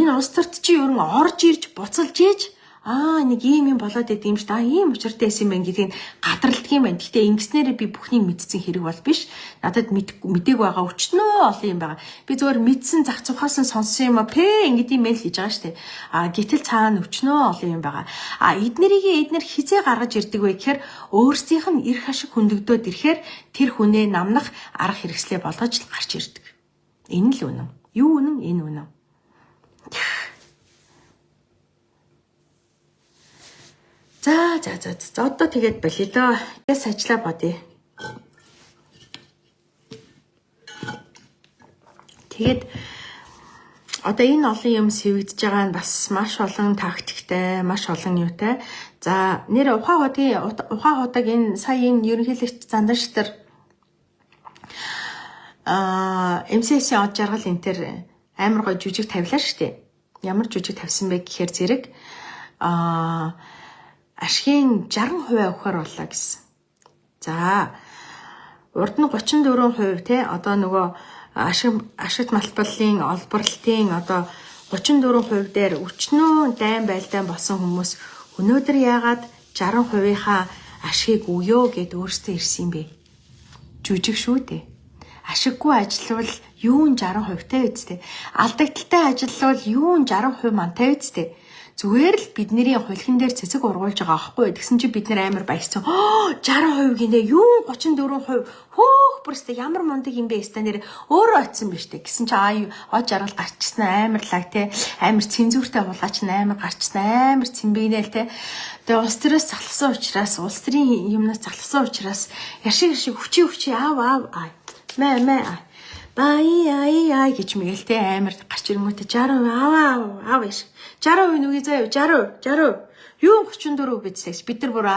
Энэ улс төрт чи ер нь орж ирж, буцалж ийж нэг ийм юм болоод байд юм шүү дээ. Ийм учиртай байсан юм байна гэдгийг гадралдаг юм байна. Гэхдээ ингэснээрээ би бүхнийг мэдсэн хэрэг бол биш. Надад мэдээг байгаа өчнөө олон юм байгаа. Би зөвөр мэдсэн зах цухаас нь сонссон юм ингэдэм мэйл хийж байгаа шүү дээ. Гэтэл цаана өчнөө олон юм байгаа. Эднэр хизээ гаргаж ирдэг вэ гэхээр өөрсдийнх нь эрх ашиг хөндөгдөөд ирэхээр тэр хүнээ намнах арга хэрэгслээ болгож л гарч ирдэг. Энэ л үнэн. Юу үнэн? Энэ үнэн. За одоо тэгээд болъё доо. Яс ажиллаа бодъё. Тэгээд одоо энэ олон юм сэвэгдэж байгаа нь бас маш олон тактиктэй, маш олон юутай. За нэр ухаан ходог энэ сая энэ ерөнхийлөгч Занданшир MCS-ийн од жаргал энэ төр амар гой жүжиг тавилаа шүү дээ. Ямар жүжиг тавьсан бэ гэхээр зэрэг ашгийн 60% авахар боллоо гэсэн. За урд нь 34% те одоо нөгөө ашигт малбарлын олборлтын одоо 34% дээр өчнөө дайн байлдаан болсон хүмүүс өнөөдөр яагаад 60%-ийнхаа ашгийг өгөө гэд өөрсдөө ирсэн юм бэ? Жүжиг шүү дээ. Ашиггүй ажиллавал юу нь 60%-тай үсттэй. Алдагдaltaй ажиллавал юу нь 60% мантай үсттэй. Зүгээр л бидний хулхин дээр цэцэг ургуулж байгаа аахгүй. Тэгсэн чи бид нэр амар баярсан. 60% гинэ юу 34%. Хөөх бүрстэ ямар мундаг юм бэ өстэ нэр өөрөө очсон биз дээ. Гэсэн чи од жаргал гарчсан амарлаг те. Амар цензүүртэй хулгаач амар гарчсан амар цэмбигнэл те. Тэгээ улс төрөөс залхсан учраас улс төрийн юмнаас залхсан учраас яшиг хүчи аав мэ бай гэж мэгэл те амар гарч ирэнгүүтээ 60% аав яш 60% нүгий заяа 60 юу 34 бидсээс бид нар бүр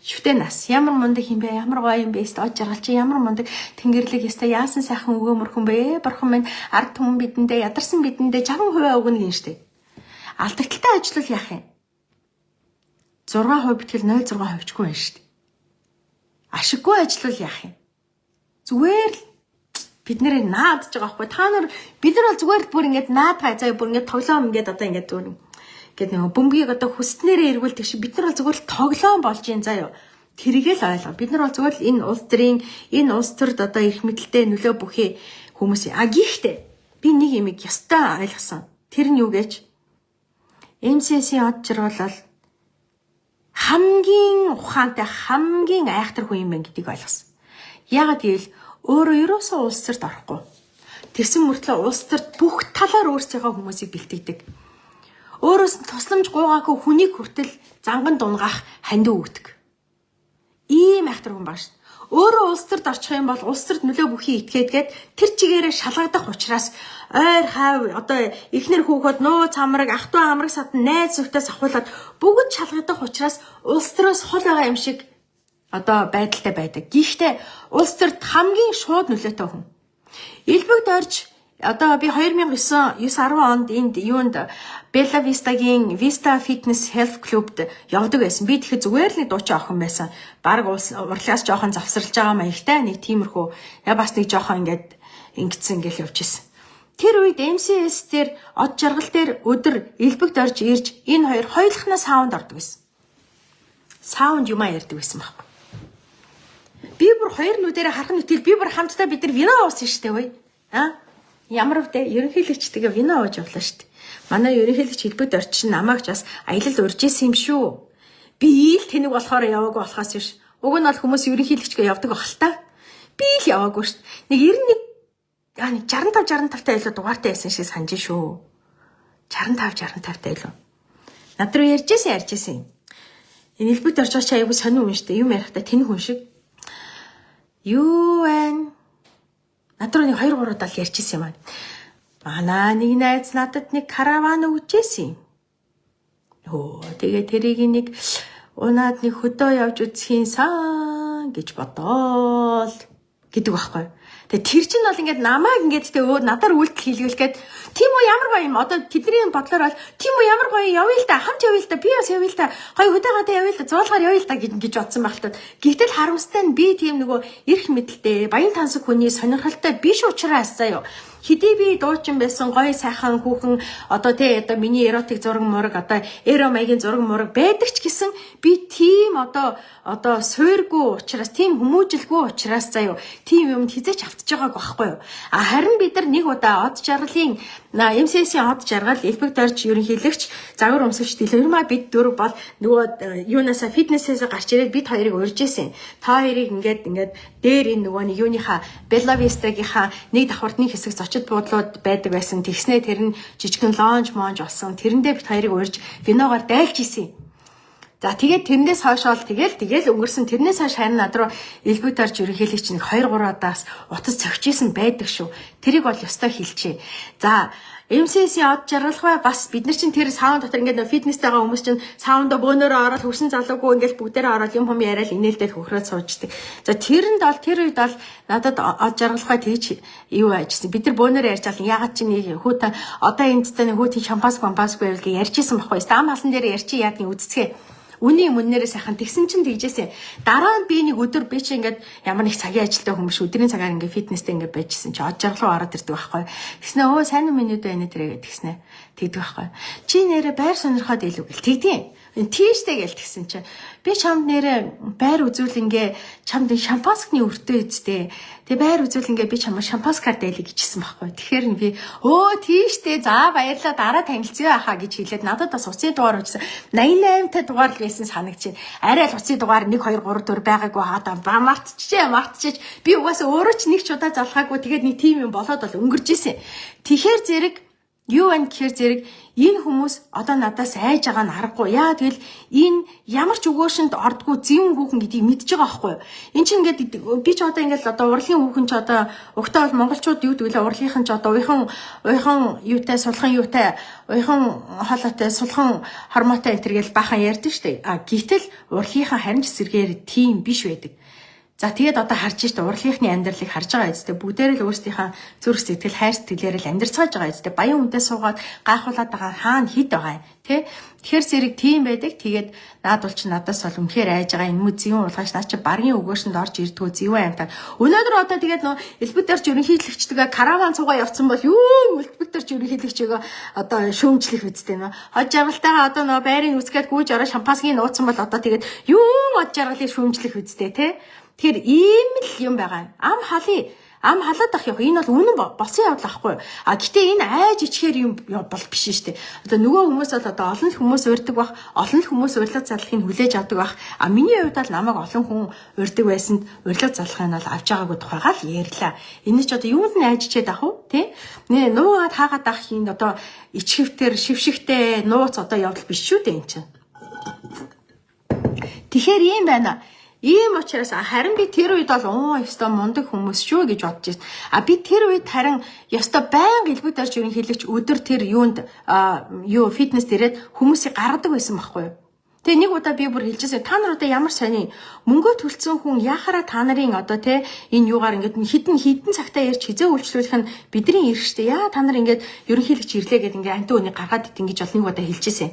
шүтээ нас ямар мундаг юм бэ ямар гоё юм бэ өстө од жаргал чи ямар мундаг тэнгэрлэг өстө яасан сайхан өгөөмөрхөн бэ бурхан минь ард түмэн бидэндээ ядарсан бидэндээ 60% өгнө гин штэ алдагдaltaй ажиллал яах юм 6% битгэл 0.6% чгүй байна штэ ашиггүй ажиллал яах юм зүгээр л бид нэрээ наадж байгаа байхгүй та нар бид нар бол зүгээр л бүр ингэж наад заяа бүр ингэж тоглоом ингэж одоо ингэж зүгээр ингээд нэг бөмбөгийг одоо хүснээрээ эргүүлдэг шиг бид нар бол зүгээр л тоглоом болж юм заяа тэрийг л ойлго бид нар бол зүгээр л энэ улс төрд одоо эрх мэдэлтэй нөлөө бүхий хүмүүс гихтээ би нэг юм ястаа ойлгосон тэр нь юу гэж MCS-ийн од жаргал хамгийн ухаантай хамгийн айхтар хүн юм байна гэдгийг ойлгосон яагаад гэвэл өөрөө ерөөсөө улс төрт орохгүй. Тэрсэн мөртлөө улс төрт бүх талаар өөрсдийнхөө хүмүүсийг бэлтгэдэг. Өөрөөс нь тусламж гуйгаагүй хүнийг хүртэл занган дунгаах хандив өгдөг. Ийм айхтар хүн баг шүү. Өөрөө улс төрт орчих юм бол улс төрт нөлөө бүхий итгээдгээд тэр чигээрээ шалгагдах учраас ойр хав одоо эхнэр хүүхэд нөө цамраг ах トゥ амраг садан найз зөвхтөөс ахуулаад бүгд шалгагдах учраас улс төрөөс хол байгаа юм шиг одоо байдалтай байдаг. Гэхдээ улс төрт хамгийн шууд нөлөөтэй хүн. Элбэг дорж одоо би 2009-10 онд энд юунд Bella Vista-гийн Vista Fitness Health Club-д явдаг байсан. Би тэгэхэд зүгээр л нэг дуучин охин байсан. Бараг урлаас жоохон завсарлаж байгаа маягтай нэг тиймэрхүү бас нэг жоохон ингэсэн ингээл явж исэн. Тэр үед MCS дээр од жаргал дээр өдөр элбэг дорж ирж энэ хоёулахнаа саунд ордог байсан. Саунд юмаа ярьдаг байсан байхгүй. Би бүр хоёр нүдэрээ харах нүтэл би бүр хамтдаа бид нар вино уусан штэ бай. Ямар вэ? Ерөнхийлөгчтэйгээ вино ууж явлаа штэ. Манай ерөнхийлөгч хэлбэд орчин намаагч бас аялалд урж исэн юм шүү. Би л тэнэг болохоор яваагүй болохоос биш. Уг нь бол хүмүүс ерөнхийлөгчгээ явдаг байх л та. Би л яваагүй штэ. Нэг 65-65-тай илүү дугаартай байсан шиг санаж шүү. 65-65-тай илүү. Над руу ярьжсэн. Энэ хэлбэд орж байгаа чи аягүй сонир хүн штэ. Юм ярихтаа тэнэг хүн шиг. Юу вэ? Надруу нэг 2-3 удаа ярьчихсан юм аа. Манай нэг найз надад нэг караван өгчээсэн. Тэгээ тэрийг нэг унаад нэг хөдөө явж үзхийн сан гэж бодоол гэдэг байхгүй. Тэгээ тэр чинь бол ингээд намайг ингээд тэгээ надаар үйлдэл хийлгүүлгээд тийм үү ямар гоё юм одоо тэдний бодлоор бол тийм үү ямар гоё явъя л та хамт явъя л та би бас явъя л та гоё хөдөөгөөдөө явъя л та зуулгаар явъя л та гэж бодсон багтаад гэтэл харамстай нь би тийм нөгөө эрх мэдэлтэй баян тансаг хүний сонирхолтой биш учраас заяа хэдий би дуучин байсан гоё сайхан хүүхэн одоо миний эротик зураг мураг одоо эро маягийн зураг мураг байдаг ч гэсэн би тийм одоо суурьгүй учраас тийм хүмүүжилгүй учраас заяа тийм юмд хизээч автж байгааг байхгүй юу харин бид нар нэг удаа од жаргалын MCS-ийн од жаргал элбэг дорж ерөнхийлөгч загвар өмсөгч Дэлгэрмаа бид дөрөв бол нөгөө юунасаа фитнесээс гарч ирээд бид хоёрыг урьж исэн та хоёрыг ингээд дээр энэ нөгөө нэг юуныхаа Bella Vista-гийнхаа нэг давхарт нэг хэсэг зочид буудлууд байдаг байсан. Тэгснээ тэр нь жижигхэн лонж монж болсон. Тэрэндээ бид хоёрыг урьж виногоор дайлж исэн. За тэгээд тэрнээс хойшоол тэгэл өнгөрсөн тэрнээс хойш харин над руу элбэг дорж ерөнхийлөгч нэг 2-3 удаас утас цогч исэн байдаг шүү. Тэрийг бол ёстой хэлчихье. За MCS-ийн од жаргалгаа бас бид нар чинь тэр саунд дотор ингээд фитнестэй байгаа хүмүүс чинь саундо бөөнөрөө ороод хөвсөн залуугүй ингээд бүгдээрээ ороод юм яриад инээлдээд хөхрөөд сууждаг. За тэрэнд бол тэр үед бол надад од жаргалгаа тэгж юу ажсан. Бид нар бөөнөрөө ярьж байгаа ягаад чи хүүтэн одоо энэ дэстэ хүүтэн шампанс байвал гэж ярьжсэн байхгүй. Стам хасан дээр ярьчих яад нэг үцэцгээ. Үний мөннээрээ сайхан тэгсэн чинь тэгжээсэ. Дараа нь би нэг өдөр би чи ингээд ямар нэг цагийн ажилтай хүмүүс өдрийн цагаар ингээд фитнестэй ингээд байжсэн чи од жаргалуу ороод ирдэг байхгүй. Тэгснэ өө сайн минут байна тэрэг тэгснэ. Тэгдэг байхгүй. Чи нэрэ байр сонирхоод илүү гэл тэгдэм. Тийштэй гэл тэгсэн чи. Би чамд нэрэ байр үзүүлэнгээ чамд шампанскны өртөө эзтэй. Тэгээ байр үзүүлэнгээ би чамд шампанскаар дайлыг гэжсэн байхгүй. Тэгэхээр би өө тийштэй за баярлаа дараа танилцъя ахаа гэж хэлээд надад бас уцын дугаар өгсөн. 88 та дугаар л байсан санагч. Арай л уцын дугаар 1 2 3 4 байгаагүй хаа мартчихэж би угаасаа өөрөө ч нэг ч удаа залхаагүй тэгээд нэг тим юм болоод бол өнгөрж исэн. Тэгэхээр зэрэг юу вэ гэхээр зэрэг энэ хүмүүс одоо надаас айж байгаа нь аргагүй. Яа тэгэл энэ ямар ч өгөөшөнд ордгоо зэвэн хүүхэн гэдгийг мэдж байгаа байхгүй юу? Энд чинь ингээд би ч одоо ингээд одоо урлагийн хүүхэн ч одоо угтаа бол монголчууд юу гэвэл урлагийнхан ч одоо уйхан юутай сулхан юутай уйхан хоолойтой сулхан хормоотой энэ төр гэж бахан ярьдэн штэ. Гэтэл урлагийнхан харин ч сэргээр тийм биш байдаг. За тэгээд одоо харж штэ урлагийнхны амьдралыг харж байгаа эцтэй бүгдээр л өөрсдийнхээ зүрх сэтгэл хайр сэтгэлээр л амьдарцгааж байгаа эцтэй баян хүнтэй суугаад гайхуулаад байгаа хаана хід байгаа юм тий. Тэгэхээр зэрэг тийм байдаг. Тэгээд наад бол чи надаас бол үнэхээр айж байгаа энэ мүү зэвэн улгаач наа чи баргийн өгөөшөнд орж ирдгүү зэвэн амтаа. Өнөөдөр одоо тэгээд нөө элбэгдэрч ерөнхийлөгчдөг караван цугаа явцсан бол юу элбэгдэрч ерөнхийлөгчөөгөө одоо шүүмжлэх үстэй нөө. Хож жаргалтайгаа одоо нөө байрын үсгээд гүйж ороо шампанскийг нууцсан бол одоо тэгээд юу хож жаргалыг шүүмжлэх үстэй тий. Тэгэхээр ийм л юм байгаа. Ам халаад ах яг энэ бол үнэн болсон явдал ахгүй. Гэтээ энэ айж ичгээр юм бол биш шүү дээ. Одоо нөгөө хүмүүс бол одоо олон хүмүүс урьдаг бах, олон хүмүүс урилга залхыг хүлээж авдаг бах. Миний хувьд бол намайг олон хүн урьдаг байсанд урилга залхыг нь бол авч байгаагүй тухайгаа л ярьлаа. Энэ ч одоо юунд нь айж ичээд ах уу, тий? Нэ нуугаад хаагаад ах юм одоо ичхэвтэр шившигтэй нууц одоо явдал биш шүү дээ энэ чинь. Тэгэхээр ийм байна. Ийм учраас харин би тэр үед бол ёстой мундаг хүмүүс шүү гэж бодож байна. Би тэр үед харин ёстой байнга элбэг дарж ерөнхийлөгч өдөр тэр юунд фитнес дээрээд хүмүүсийг гаргадаг байсан байхгүй юу. Тэгээ нэг удаа би бүр хэлчихсэн та нар одоо ямар сони мөнгө төлцсөн хүн яхаараа та нарын одоо те энэ юугаар ингээд хідэн цагтаа ярьж хизээ үйлчлүүлэх нь бидний эрх штэ. Яа та нар ингээд ерөнхийлөгч ирлээ гэдэг ингээд анти үнийг гаргаад ит ингэж бол нэг удаа хэлчихсэн.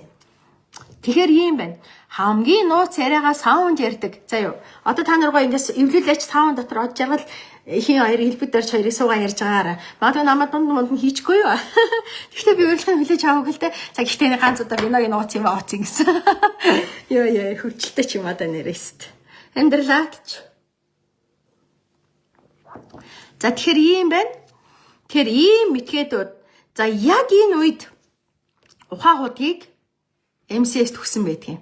Тэгэхээр ийм байна. Хамгийн нууц яриагаа саунд ярьдаг. За юу. Одоо та наргаа ингээс эвлүүлээч саунд дотор од жаргал ихийн хоёр хэлбэг дөрч хоёрыг суугаа ярьж байгаараа. Магадгүй намайг дунд хийчихгүй юу? Гэхдээ би өөрийнхөө хүлээж авах л те. За гэхдээ нэг ганц удаа биногийн нууц юм ооц гэсэн. Йоо хөвчлөлтэй ч юм одоо нэрээст. Амьдралаач. За тэгэхээр ийм байна. Тэгэхээр ийм мэтгээдүүд. За яг энэ үед ухаагуудыг MCS төгсөн байдгийг.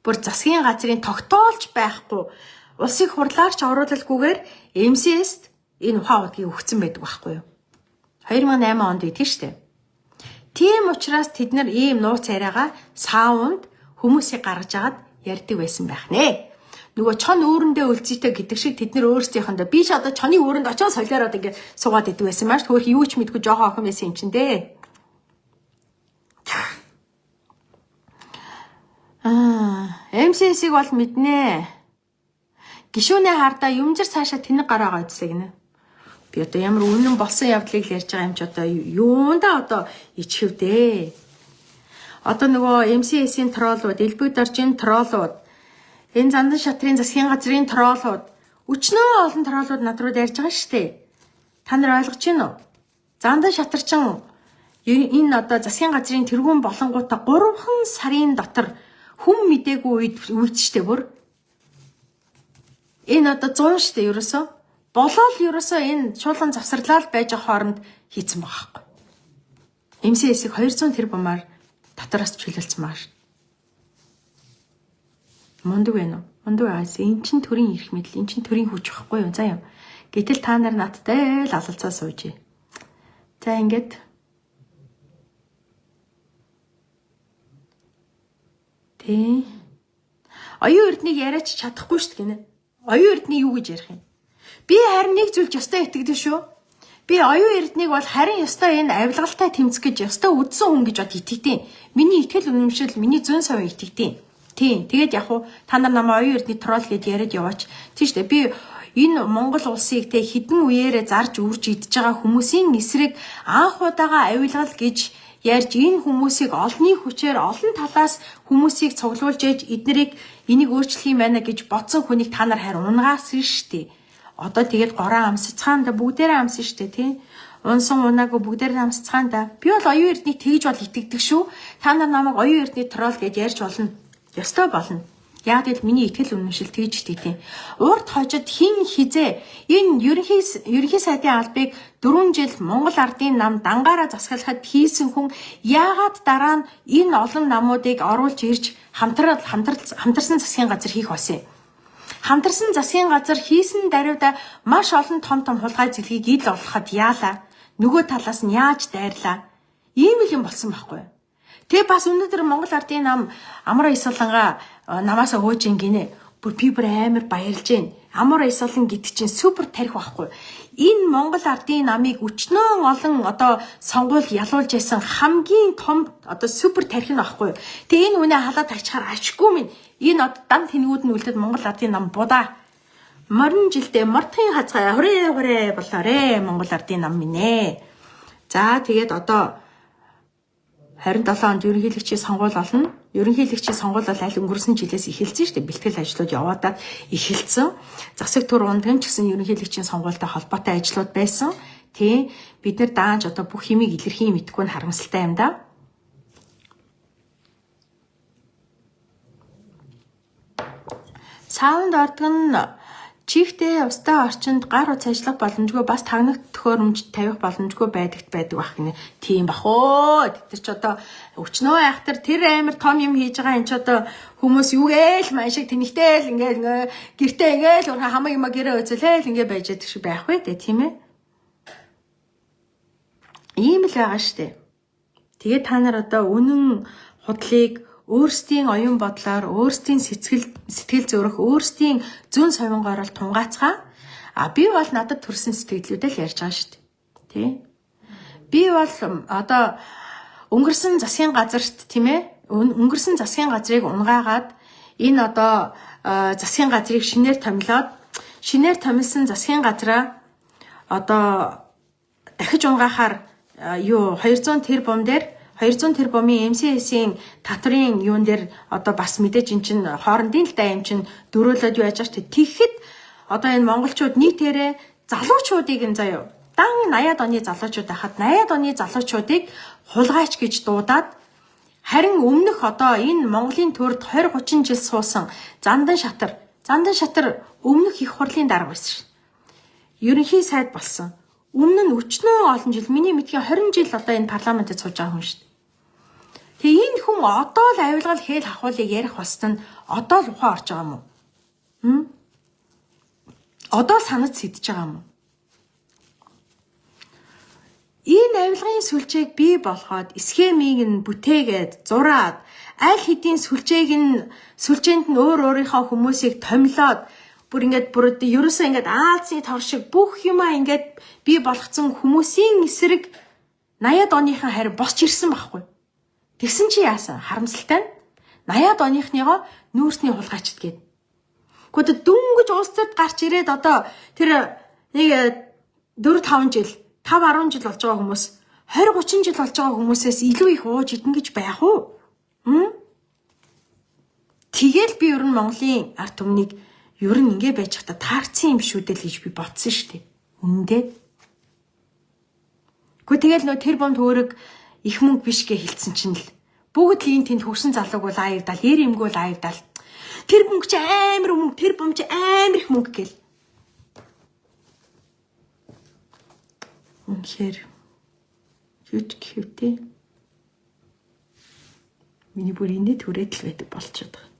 Бүр засгийн газрын тогтоолж байхгүй улсыг хурлаарч оруулалгүйгээр MCS-т энэ ухаан удгийг өгсөн байдаг байхгүй юу? 2008 онд идэв штэ. Тийм учраас тэд нар ийм нууц яриагаа саунд хүмүүсийг гаргаж агаад ярьдаг байсан байх нэ. Нөгөө чон өөрөндөө үлзийтэй гэдэг шиг тэд нар өөрсдийнхөндөө би ч одоо чоны өөрөнд очоо солиороод ингээд суугаад идэв байсан маш төөх юу ч мэдгүй жоохон охин байсан юм чин дээ. MCS-ийг бол мэднэ. Гишүүнээ хардаа юмжир цаашаа тэнэг гараагаа үзсэй гинэ. Би одоо ямар үнэн болсон явдлыг ярьж байгаа юм ч одоо юундаа одоо ичхэвдээ. Одоо нөгөө MCS-ийн троллууд, элбэг доржийн троллууд, энэ зандан шатрын засгийн газрын троллууд, өчнөө олон троллууд над руу ярьж байгаа шүү дээ. Та нар ойлгож байна уу? Зандан шатарчин энэ одоо засгийн газрын тэргүүн болонгуудаа 3 сарын дотор хүм мдээгүй үед штэ бүр. Энэ одоо 100 штэ ерөөсөө. Болоод ерөөсөө энэ чуулган завсарлал байж байгаа хооронд хийцэн байгаа байхгүй. MCS-ийг 200 тэрбумаар татвараас чөлөөлсөн байгаа шүү. Мундаг байна уу? Мундаг байгаас эн чин төрийн эрх мэдэл, эн чин төрийн хүч байхгүй юу? За юм. Гэтэл та нар надтай л алалцаа суужээ. За ингээд тий. Оюун эрднийг яриач чадахгүй шүү дээ гинэ. Оюун эрдний юу гэж ярих юм? Би харин нэг зүйл ёстой итгэдэг шүү. Би оюун эрднийг бол харин ёстой энэ авилгалтай тэмцэх гэж ёстой үдсэн хүн гэж бод итгэдэг. Миний итгэл үнэмшил, миний зүүн совь итгэдэг. Тийм. Тэгээд яг уу та нар намайг оюун эрдний трол гэдээ яриад яваач. Тийм шүү дээ. Би энэ Монгол улсыг те хідэн үеэрээ зарж үрж идж байгаа хүмүүсийн эсрэг анх удаага авилгал гэж ярьж энэ хүмүүсийг олонний хүчээр олон талаас хүмүүсийг цуглуулж ээж эднэрийг энийг өөрчлөх юм байна гэж бодсон хүнийг та нар харин унгаасан шүү дээ. Одоо тэгээд гороо амсцаанда бүгдээрээ амсан штэ тий. Унсан унаагүй бүгдээрээ амсцаанда. Би бол оюун эрднийг тэгж бол итгэдэг шүү. Та нар намайг оюун эрдний трол гэж ярьж болно. Ёстой болно. Яг л миний итгэл үнэмшил тэгж итгэдэг. Урд хожид хин хизээ энэ ерөнхий сайдын албыг 4 жил Монгол ардын нам дангаараа засаглахад хийсэн хүн яагаад дараа нь энэ олон намуудыг оруулж ирж хамтарсан засгийн газар хийх болсон юм? Хамтарсан засгийн газар хийсэн даруйда маш олон том хулгай зэлгийг ил олоход яалаа. Нөгөө талаас нь яаж дайрлаа. Ийм л юм болсон байхгүй юу? Тэгээ бас өнөөдөр Монгол ардын нам Амар Исуланга намаасаа хөөж гинэ. Би бүр амар баярлж байна. Амар Исулан гэдэг чинь супер тарих байхгүй. Энэ Монгол ардын намыг өчнөө олон сонгуул ялуулж байсан хамгийн том супер тарих нь байхгүй. Тэгээ энэ үнэ халаад тагчаар ашиггүй минь. Энэ дан тэнгүүд нь үлдээд Монгол ардын нам будаа. Морин жилдээ мортын хазгаа хүрээ болоорэ Монгол ардын нам минь. За тэгээд 27 онд ерөнхийлөгчийн сонгуул олно. Ерөнхийлөгчийн сонгуул бол аль өнгөрсөн жилээс эхэлсэн шүү дээ. Бэлтгэл ажлууд яваадаад эхэлсэн. Засаг түр ундын ч гэсэн ерөнхийлөгчийн сонгуультай холбоотой ажлууд байсан. Тэ бид нар даанч бүх хэмийг илэрхий мэдгүй нь харамсалтай юм да. Саунд ордог нь чихтэй устай орчинд гар утас ажиллах боломжгүй бас тагнах төхөөрөмж тавих боломжгүй байдаг байх гинэ. Тийм бах оо. Тэр ч өчнөө айхтар тэр амар том юм хийж байгаа энэ ч хүмүүс юугээл маш их тэнэгтэл ингээд гэртээ ингээл хамаг юм гэрээ özөлээл ингээд байж байдаг шиг байх вэ тийм ээ. Ийм л байгаа штэ. Тэгээ та нар үнэн худлыг өөрсдийн оюун бодлоор, өөрсдийн сэтгэл зүрх, өөрсдийн зүүн совингоор л тунгаацгаа. Би бол надад төрсэн сэтгэлүүдээ л ярьж байгаа шүү дээ. Тэ? Би бол өнгөрсөн засгийн газарт тийм ээ, өнгөрсөн засгийн газрыг унгаагаад энэ засгийн газрыг шинээр томилсон засгийн газраа дахиж унгаахаар 200 тэрбум дээр 200 тэрбумын МСС-ийн татрын юун дээр бас мэдээж эн чин хоорондын л даа юм чин дөрөөлөд юу яаж байгаа ч тэгэхэд энэ монголчууд нийтээрээ залуучуудыг энэ заяа дан 80-аад оны залуучууд байхад 80-аад оны залуучуудыг хулгайч гэж дуудаад харин өмнөх энэ Монголын төрд 20-30 жил суусан Зандан шатар өмнөх их хурлын дарга байсан шин. Ерөнхий сайд болсон. Өмнө нь өчнөө олон жил миний мэдхийн 20 жил энэ парламентд сууж байгаа хүн шүү дээ. Тэгээ энэ хүн одоо л авилгал хээл хахуулыг ярих баст нь одоо л ухаан орж байгаа юм уу? Одоо санаж сэдэж байгаа юм уу? Энэ авилгын сүлжээг бий болгоод схемийг нь бүтээгээд зураад аль хэдийн сүлжээнд нь өөрийнхөө хүмүүсийг томилоод ерөөсөө ингээд аалзны тор шиг бүх юмаа ингээд бий болгоцсон хүмүүсийн эсрэг 80-аад оныхан харин босч ирсэн байхгүй. Тэгсэн чи яасан? Харамсалтай нь 80-ад оныхныгоо нүүрсний хулгайчд гээд. Гэхдээ дөнгөж улс төрд гарч ирээд тэр нэг 4-5 жил 5-10 жил болж байгаа хүмүүс 20-30 жил болж байгаа хүмүүсээс илүү их ууж идэн гэж байх уу? Тэгэл би ер нь Монголын ард түмнийг ер нь ингэ байж хата таарсан юм шүү дээ л гэж би бодсон шүү дээ. Үнэндээ. Гэхдээ тэгэл тэр бомд хөөрөг их мөнгө биш гэж хэлсэн чинь л бүгд л энэ тэнд хөрсөн залууг бол аягдал, ер имгүй бол аягдал. Тэр мөнгө чи амар мөнгө, тэр бомж амар их мөнгө гэл. Үнэхээр юуч гэвтэй. Миний бүр инээд түрээд л байдаг болчиход байгаа.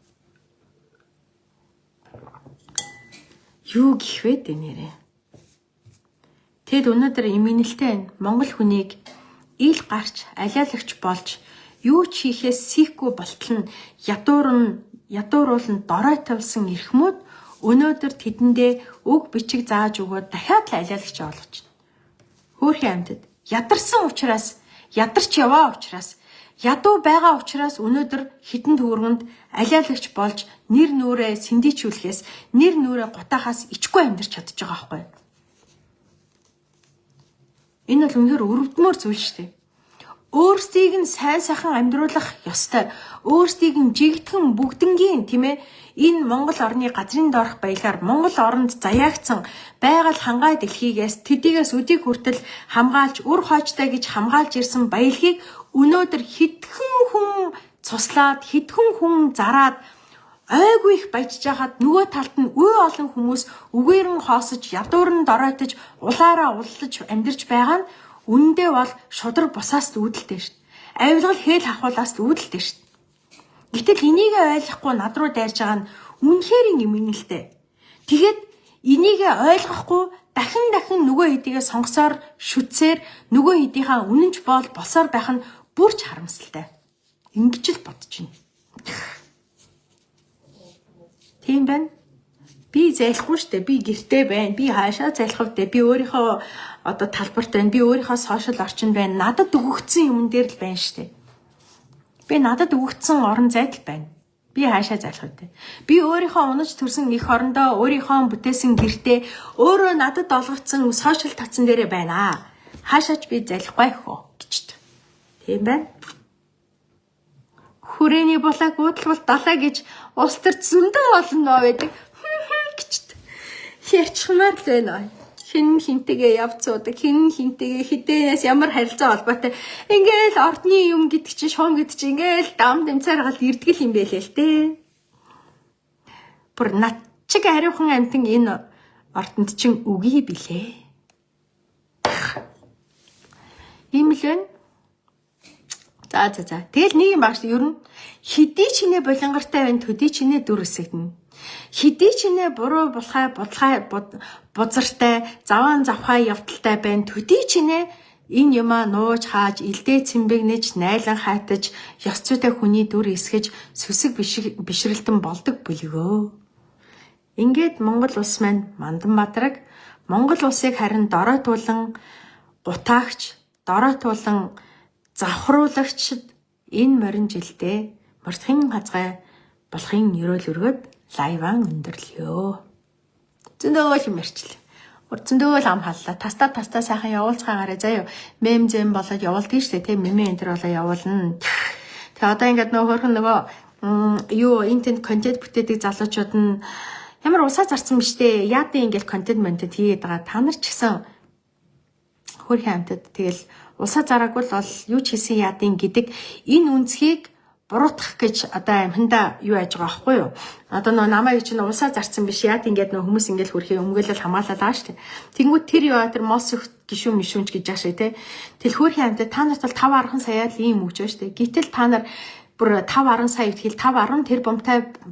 Юу гэх вэ дээ нэрээ. Тэд өнөөдөр имэнэлтэй байна. Монгол хүнийг ил гарч алиалагч болж юу ч хийхээс сийхгүй болтол нь ядууруулан дорой тавьсан эрхмүүд өнөөдөр тэдэндээ үг бичиг зааж өгөөд дахиад л алиалагч болгож байна. Хөөрхөн амьтад ядарсан учраас, ядарч яваа учраас, ядуу байгаа учраас өнөөдөр хідэн төвөргөнд алиалагч болж нэр нүрээ сэндийчүүлэхээс, нэр нүрээ гутахаас ичгүй амьдарч чадчих байгаа байхгүй. Энэ бол үнэхээр өрөвдмөр зүйл шүү дээ. Өөрсдийг нь сайн сайхан амьдруулах ёстой. Өөрсдийг нь жигдхэн бүгднгийн тийм ээ энэ Монгол орны газрын доорх баялаар Монгол оронд заяагцсан байгаль хангаа дэлхийгээс төдийгээс өдийг хүртэл хамгаалж үр хоочтой гэж хамгаалж ирсэн баялагийг өнөөдөр хэдхэн хүн цуслаад хэдхэн хүн зараад ойгүй их баяжж хахад нөгөө талд нь үе олон хүмүүс үгээрэн хоосож ядуурн доройтож улаараа уллаж амьдарч байгаа нь үндэ бол шудраг бусаас л үүдэлтэй шүү дээ. Авилгал хээл хахуулаас л үүдэлтэй шүү дээ. Гэтэл энийг ойлгохгүй над руу дайрж байгаа нь үнэхээр юм инэлтэй. Тэгээд энийг ойлгохгүй дахин нөгөө хэдийгээ сонгосоор шүтсээр нөгөө хэдийнхаа үнэнч болсоор байх нь бүр ч харамсалтай. Ингэж л бодож байна. Тийм байна. Би зайлахгүй штэ. Би гэртээ байна. Би хаашаа зайлах вэ? Би өөрийнхөө одоо талбарт байна. Би өөрийнхөө сошиал орчинд байна. Надад өгөгдсөн юм дээр л байна штэ. Би надад өгөгдсөн орон зайд л байна. Би хаашаа зайлах вэ? Би өөрийнхөө унаж төрсөн эх орондоо өөрийнхөө бүтээсэн гэртээ өөрөө надад олгогдсон сошиал татсан дээрээ байна. Хаашаач би зайлахгүй хөө гэж. Тийм байна. Хүрээний булааг уудлбал далаа гэж улс төрч зөндөө олно байдаг. Гэж. Ярьчихмаар л байна. Хин хинтэйгээ явцуудаг, хин хинтэйгээ хідээс ямар харилцаа холбоотой. Ингээл ордны юм гэдэг чинь шуун гэдэг чинь ингээл дам дэмцээр гал ирдгэл юм байлээ л дээ. Бүр нат чиг хариухан амтан энэ ордонд чинь үгүй билээ. Ийм л байна. За. Тэгэл нэг юм багш ер нь хэдий чинээ болонгартай байна, төдий чинээ дүр эсэгдэнэ. Хэдий чинээ буруу бузартай, заваан завхаа явдалтай байна, төдий чинээ энэ юмаа нууж хааж, илдээ цэмбэгнэж, найлан хайтаж, ёс зүйтэй хүний дүр эсгэж, сүсэг бишрэлтэн болдог бүлгөө. Ингээд Монгол улс маань мандан мадраг, Монгол улсыг харин доройтуулан гутаагч, доройтуулан завхруулагчд энэ морин жилдээ мордхийн хазгай болохын ерөөл өргөд лайван өндөрлөё. Зөндөө юм ярьчлаа. Зөндөө ам халлаа. Тастаа сайхан явуулцгаагаараа заяа. Мем зэм болоод явуулдаг шүү дээ. Мемэн энэ төр болоо явуулна. Тэгээ одоо ингээд нөгөө интент контент бүтээдэг залуучууд нь ямар усаа зарцсан биш дээ. Яадын ингээд контент хийгээд байгаа. Та нар ч гэсэн хөрхийн амтад тэгэл улсаа зараагүй бол юу ч хийсэн яадын гэдэг энэ үнцгийг буруутгах гэж одоо амхинда юу яаж байгаа байхгүй юу? Одоо нөө намайг чинь улсаа зарцсан биш яад ингээд нөө хүмүүс ингээд хөрхий өмгөөлөл хамгаалаад байгаа шүү дээ. Тэнгүүд тэр юу тэр мос гişүүн мишүүнч гэж яаш тий. Тэл хөрхийн амтад та нарт бол 5-10 сая л ийм өгч байгаа шүү дээ. Гэтэл та нар бүр 5-10 сая итгэл 5-10 тэр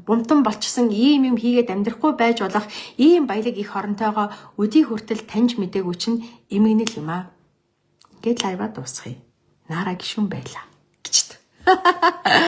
бумтан болчихсон ийм юм хийгээд амьдрахгүй байж болох ийм баялаг их хоронтойгоо өдий хүртэл таньж мэдээгүй чинь эмгэнэл юм аа. Гэт лайва дуусгая. Наараа гişүүн байла.